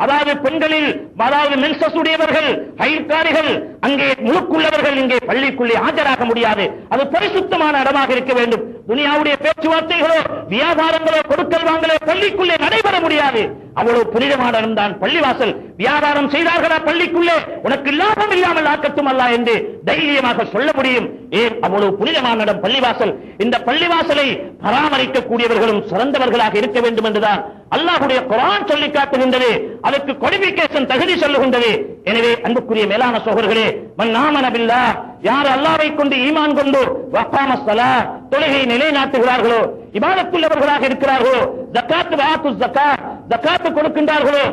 B: அதாவது பெண்களில், அதாவது மென்சஸ் உடையவர்கள், ஹைட்காரிகள், அங்கே முழுக்குள்ளவர்கள் இங்கே பள்ளிக்குள்ளே ஆஜராக முடியாது. அது பரிசுத்தமான இடமாக இருக்க வேண்டும். துனியாவுடைய பேச்சுவார்த்தைகளோ, வியாபாரங்களோ, கொடுக்கல் வாங்கலோ பள்ளிக்குள்ளே நடைபெற முடியாது. அவ்வளவு புனிதமான இடம்தான் பள்ளிவாசல். வியாபாரம் செய்தார்களா பள்ளிக்குள்ளே, உனக்கு லாபம் இல்லாமல் ஆக்கட்டும் அல்லாஹ் என்று தைரியமாக சொல்ல முடியும். ஏன் அவ்வளவு புனிதமான இடம் பள்ளிவாசல். இந்த பள்ளிவாசலை பராமரிக்கக்கூடியவர்களும் சிறந்தவர்களாக இருக்க வேண்டும் என்றுதான் அல்லாஹ்வுடைய குர்ஆன் சொல்லி காட்டுகின்றது. அதற்கு குவாலிஃபிகேஷன், தகுதி சொல்லுகின்றது. எனவே அன்புக்குரிய மேலான சகோதரர்களே, மன் ஆமன பில்லாஹ், யார் அல்லாஹ்வை கொண்டு ஈமான் கொண்டு வகாமஸ் ஸலாத், தொழுகை நிலைநாட்டுகிறார்களோ, இபாதத்துள்ளவர்களாக இருக்கிறார்களோ, ஜகாத் வாத்து ஜகாத், ஜகாத் கொடுக்கின்றார்களோ,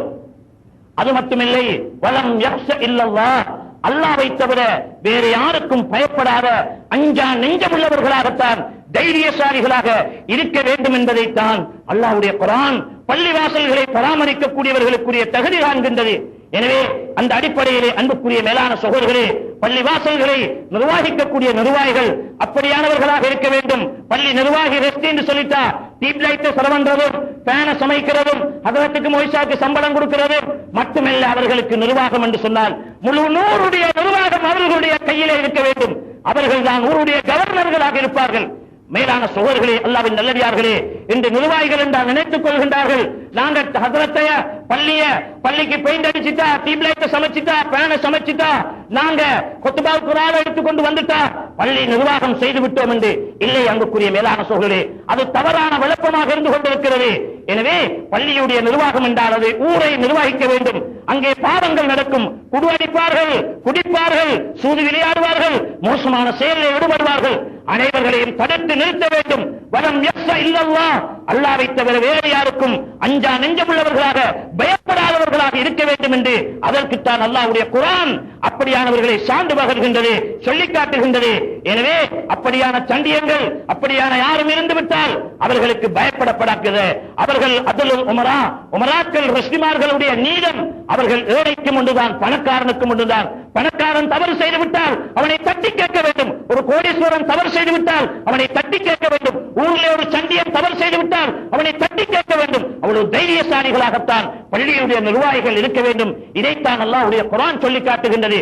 B: அது மட்டுமில்லை, வலம் யக்ஷ இல்லல்லாஹ், அல்லாஹ்வை தவிர வேறு யாருக்கும் பயப்படாத அஞ்சா நெஞ்சமுள்ளவர்களாகத்தான், தைரியசாலிகளாக இருக்க வேண்டும் என்பதைத்தான் அல்லாஹ்வுடைய குர்ஆன் பள்ளிவாசல்களை பராமரிக்கக்கூடியவர்களுக்குரிய தகுதி காண்கின்றது. எனவே அந்த அடிப்படையிலே அன்புக்குரிய மேலான சகோதரர்களே, பள்ளிவாசல்களை நிர்வாகிக்கக்கூடிய நிர்வாகிகள் அப்படியானவர்களாக இருக்க வேண்டும். பள்ளி நிர்வாகி ரெஸ்ட் என்று சொல்லிட்டா டீப் லைட் செலவன்றதும், பேன சமைக்கிறதும், ஹதரத்துக்கு மொய்சாக்கு சம்பளம் கொடுக்கிறதும் மட்டுமல்ல அவர்களுக்கு நிர்வாகம் என்று சொன்னால், முழு நூறுடைய நிர்வாகம் அவர்களுடைய கையிலே இருக்க வேண்டும். அவர்கள் தான் ஊருடைய கவர்னர்களாக இருப்பார்கள். மேலான சகோதரர்களே, அல்லாஹ்வின் நல்லடியார்களே, இந்த நிர்வாகிகள் என்றால் நினைத்துக் கொள்கின்றார்கள், நாங்கள் ஹதரத்தைய பள்ளிக்கு பெயிண்ட் அடிச்சுட்டா, டியூப் லைட் சமைச்சிட்டா, பேன சமைச்சிட்டா, நாங்க குத்பாவுக்கு குர்ஆன் எடுத்துக்கொண்டு வந்துட்டா பள்ளி நிர்வாகம் செய்து விட்டோம் என்று. இல்லை அங்குக்குரிய மேலான சகோதரர்களே, அது தவறான விளக்கமாக இருந்து கொண்டிருக்கிறது. எனவே பள்ளியுடைய நிர்வாகம் என்றால் அது ஊரை நிர்வகிக்க வேண்டும். அங்கே பாவங்கள் நடக்கும், குடியடிப்பார்கள், குடிப்பார்கள், சூது விளையாடுவார்கள், மோசமான செயலில் ஈடுபடுவார்கள், அனைவர்களையும் தடுத்து நிறுத்த வேண்டும். வலம் யக்ஷ இல்லல்லாஹ், அல்லாஹ்வை தவிர வேறு யாருக்கும் அஞ்சா நெஞ்சமுள்ளவர்களாக, பயப்படாதவர்களாக இருக்க வேண்டும் என்று அதற்குத்தான் அல்லாஹ்வுடைய குர்ஆன் அப்படியானவர்களை சான்று பகர்கின்றது, சொல்லி காட்டுகின்றது. எனவே அப்படியான சண்டியங்கள், அப்படியான யாரும் இருந்து விட்டால் அவர்களுக்கு பயப்படப்படாது. அவர்கள் அதுல் உமராக்கள், ரஷ்டிமார்களுடைய நீதம் அவர்கள் ஏழைக்கும் ஒன்றுதான், பணக்காரனுக்கும் ஒன்றுதான். பணக்காரன் தவறு செய்து விட்டால் அவனை தட்டி கேட்க வேண்டும். ஒரு கோடீஸ்வரன் தவறு செய்து விட்டால் அவனை தட்டி கேட்க வேண்டும். ஊரிலே ஒரு சண்டியன் தவறு செய்து விட்டால் அவனை தட்டி கேட்க வேண்டும். அவ்வளவு தைரியசாலிகளாகத்தான் பள்ளியுடைய நிர்வாகிகள் இருக்க வேண்டும். இதைத்தான் அல்லாஹ்வுடைய குர்ஆன் சொல்லி காட்டுகின்றது.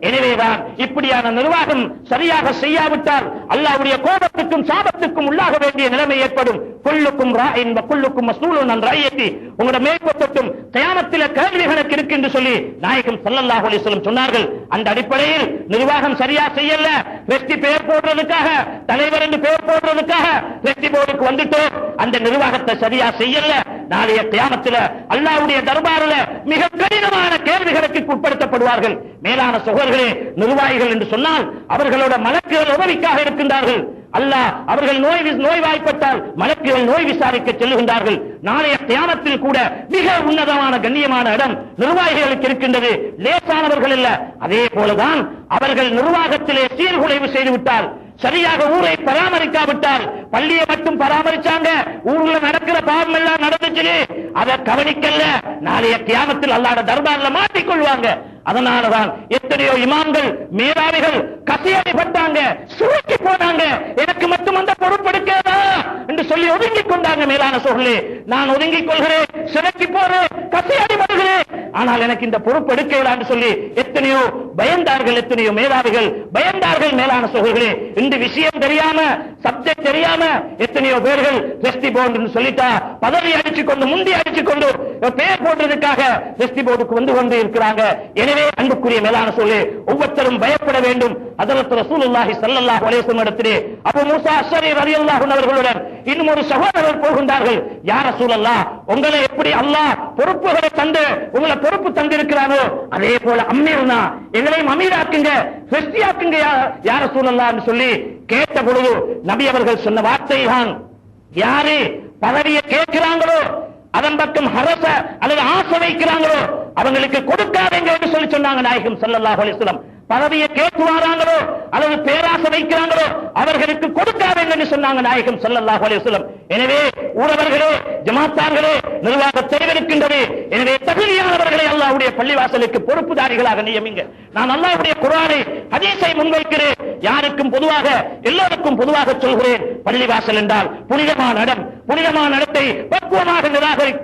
B: எனவேதான் இப்படியான நிர்வாகம் சரியாக செய்யாவிட்டால் அல்லாஹ்வுடைய கோபத்துக்கும் சாபத்துக்கும் உள்ளாக வேண்டிய நிலைமை ஏற்படும். குல்லுக்கும் ராயின் வ குல்லுக்கும் மஸ்ஊலுன் அன் ரஅய்யத்தி, உங்களுடைய மேற்பொத்தும் கியாமத்திலே கேள்வி கணக்கு இருக்கு என்று சொல்லி நாயகம் ஸல்லல்லாஹு அலைஹி வஸல்லம் சொன்னார்கள். அந்த அடிப்படையில் நிர்வாகம் சரியா செய்யல, வெற்றி பெயர் போடுறதுக்காக, தலைவர் என்று பெயர் போடுறதுக்காக வெற்றி போர்டுக்கு வந்துட்டோம், அந்த நிர்வாகத்தை சரியா செய்யல, நாளைய கியாமத்தில் அல்லாஹ்வுடைய தர்பாரில் மிக கடினமான கேள்விகளுக்கு உட்படுத்தப்படுவார்கள். மேலான சகோதரர்களே, நிர்வாகிகள் என்று சொன்னால் அவர்களோட மலக்குகள் உதவிக்காக இருக்கின்றார்கள். அல்லாஹ் அவர்கள் நோய்வாய்ப்பட்டால் மலக்குகள் நோய் விசாரிக்க செல்லுகின்றார்கள். நாளைய கியாமத்தில் கூட மிக உன்னதமான கண்ணியமான இடம் நிர்வாகிகளுக்கு இருக்கின்றது. லேசானவர்கள் இல்ல. அதே போலதான் அவர்கள் நிர்வாகத்திலே சீர்குலைவு செய்துவிட்டால், சரியாக ஊரை பராமரிக்காவிட்டால், பள்ளியை மட்டும் பராமரிச்சாங்க, ஊர்ல நடக்கிற பாவம் எல்லாம் நடந்துச்சு, அதை கவனிக்கல, நாளைய கியாமத்தில் அல்லாஹ்வுடைய தர்பார்ல மாட்டிக்கொள்வாங்க. அதனாலதான் எத்தனையோ இமாம்கள் மேதாவிகள் கசியடிப்பட்டாங்க, சுருக்கி போனாங்க. எனக்கு மட்டும் அந்த பொறுப்பெடுக்கிறதா என்று சொல்லி ஒதுங்கிக் கொண்டாங்க. மேலான சோழர்களே, நான் ஒதுங்கிக் கொள்கிறேன், சிறைக்கு போறேன், கசியடிபடுகிறேன், ஆனால் எனக்கு இந்த பொறுப்பு எடுக்க என்று சொல்லி எத்தனையோ பயந்தார்கள், எத்தனையோ மேதாவிகள் பயந்தார்கள். மேலான சோழர்களே, இந்த விஷயம் தெரியாம, சப்ஜெக்ட் தெரியாம எத்தனையோ பேர்கள் ரெஸ்டி போர்டு சொல்லிட்டா பதவி அடிச்சுக் கொண்டு, முந்தி அடிச்சுக் கொண்டு பேர் போடுறதுக்காக ரெஸ்டி போர்டுக்கு வந்து கொண்டு இருக்கிறாங்க. எனவே அன்புக்குரிய மேலான சொல்லி ஒவ்வொருத்தரும் பயப்பட வேண்டும். ஹஜ்ரத் ரசூலுல்லாஹி ஸல்லல்லாஹு அலைஹி வஸல்லம் இடத்திலே அபூ மூஸா அஷ்அரி ரலியல்லாஹு அன்ஹு அவர்களுடன் இன்னும் ஒரு சகோதரர் போகின்றார்கள். யா ரசூலல்லாஹ், உங்களை எப்படி அல்லாஹ் பொறுப்புகளை தந்து உங்களை பொறுப்பு தந்திருக்கிறானோ அதே போல அமீர்னா எங்களையும் அமீராக்குங்க, ரெஸ்டியாக்குங்க யா ரசூலல்லாஹ் என்று சொல்லி கேட்ட பொழுது நபி அவர்கள் சொன்ன வார்த்தை தான், யாரு பதவியை கேட்கிறாங்களோ, அதன் பக்கம் ஹரச அல்லது ஆசை வைக்கிறாங்களோ அவங்களுக்கு கொடுக்காதீங்க என்று சொல்லி சொன்னாங்க நாயகம் ஸல்லல்லாஹு அலைஹி வஸல்லம். பதவியை கேட்டு வராங்களோ அல்லது பேராசை வைக்கிறாங்களோ அவர்களுக்கு கொடுக்காதீங்க என்று சொன்னாங்க நாயகம் ஸல்லல்லாஹு அலைஹி வஸல்லம். எனவே ஊரவர்களே, ஜமாத்தார்களே, நிர்வாக தெரிவிக்கின்றது. எனவே தகுதியானவர்களை அல்லாஹ்வுடைய பள்ளிவாசலுக்கு பொறுப்புதாரிகளாக நியமிங்க. நான் அல்லாஹ்வுடைய குர்ஆனை, ஹதீஸை முன்வைக்கிறேன். யாருக்கும் பொதுவாக, எல்லோருக்கும் பொதுவாக சொல்கிறேன், பள்ளிவாசல் என்றால் புனிதமான இடம். புனிதமான இடத்தை பக்குவமாக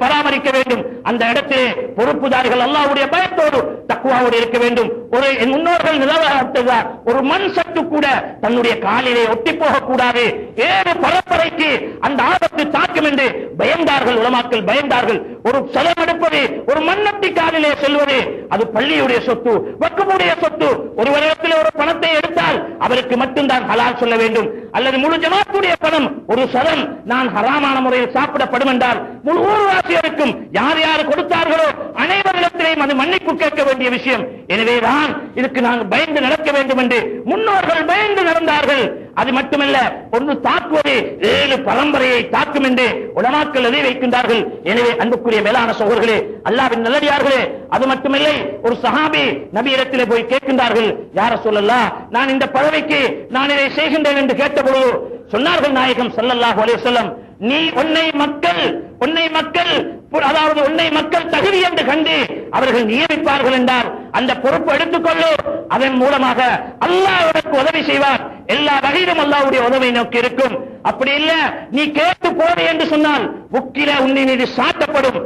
B: பராமரிக்க வேண்டும். அந்த இடத்திலே பொறுப்புதாரிகள் அல்லாஹ்வுடைய பயத்தோடு தக்வாவோடு இருக்க வேண்டும். ஒரு முன்னோர்கள் நிலவரத்துதான் ஒரு மண் சட்டு கூட தன்னுடைய காலிலே ஒட்டி போக கூடாது. 7 பரம்பரைக்கு அந்த ஆபத்து தாக்கும் என்று பயந்தார்கள் உலமாக்கள், பயந்தார்கள். ஒரு சலம் எடுப்பது, ஒரு மண்ணட்டி காலிலே செல்வது அது பள்ளியுடைய சொத்து, வக்ஃபுடைய சொத்து. ஒரு வருடத்தில் ஒரு பணத்தை எடுத்தால் அவருக்கு மட்டும்தான் ஹலால் சொல்ல வேண்டும். அல்லது முழு ஜமாத்துடைய பணம் ஒரு சலம் நான் ஹராமான முறையில் சாப்பிடப்படும் என்றால் முழு ஊர்வாசியருக்கும் யார் யார் கொடுத்தார்களோ அனைவரிடத்திலேயும் அது மன்னிப்பு கேட்க வேண்டிய விஷயம். எனவேதான் இதுக்கு நாங்கள் பயந்து நடக்க வேண்டும் என்று முன்னோர்கள் பயந்து நடந்தார்கள். அது மட்டுமல்ல, ஒன்று தாக்குவது 7 பரம்பரையை தாக்கும் என்று உலமாக்கள் எழுதி வைக்கின்றார்கள். எனவே அன்புக்குரிய மேலான சகோதரர்களே, அல்லாஹ்வின் நல்லடியார்களே, அது மட்டுமில்லை, ஒரு சஹாபி நபியிடத்திலே போய் கேட்கின்றார்கள், யா ரசூலல்லாஹ், நான் இந்த பதவிக்கு நான் இதை செய்கின்றேன் என்று கேட்டபோது சொன்னார்கள் நாயகம் ஸல்லல்லாஹு அலைஹி வஸல்லம், நீ உன்னை மக்கள் தகுதி என்று கண்டு அவர்கள் நியமிப்பார்கள் என்றால் அந்த பொறுப்பு எடுத்துக்கொள்ளு. அதன் மூலமாக அல்லாஹ் உனக்கு உதவி செய்வார். எல்லா வகையிலும் அல்லாஹ்வுடைய உதவி நோக்கி இருக்கும். அப்படி இல்ல, நீ கேட்டு போடு என்று சொன்னால் உக்கில உன்னை மீது சாட்டப்படும்.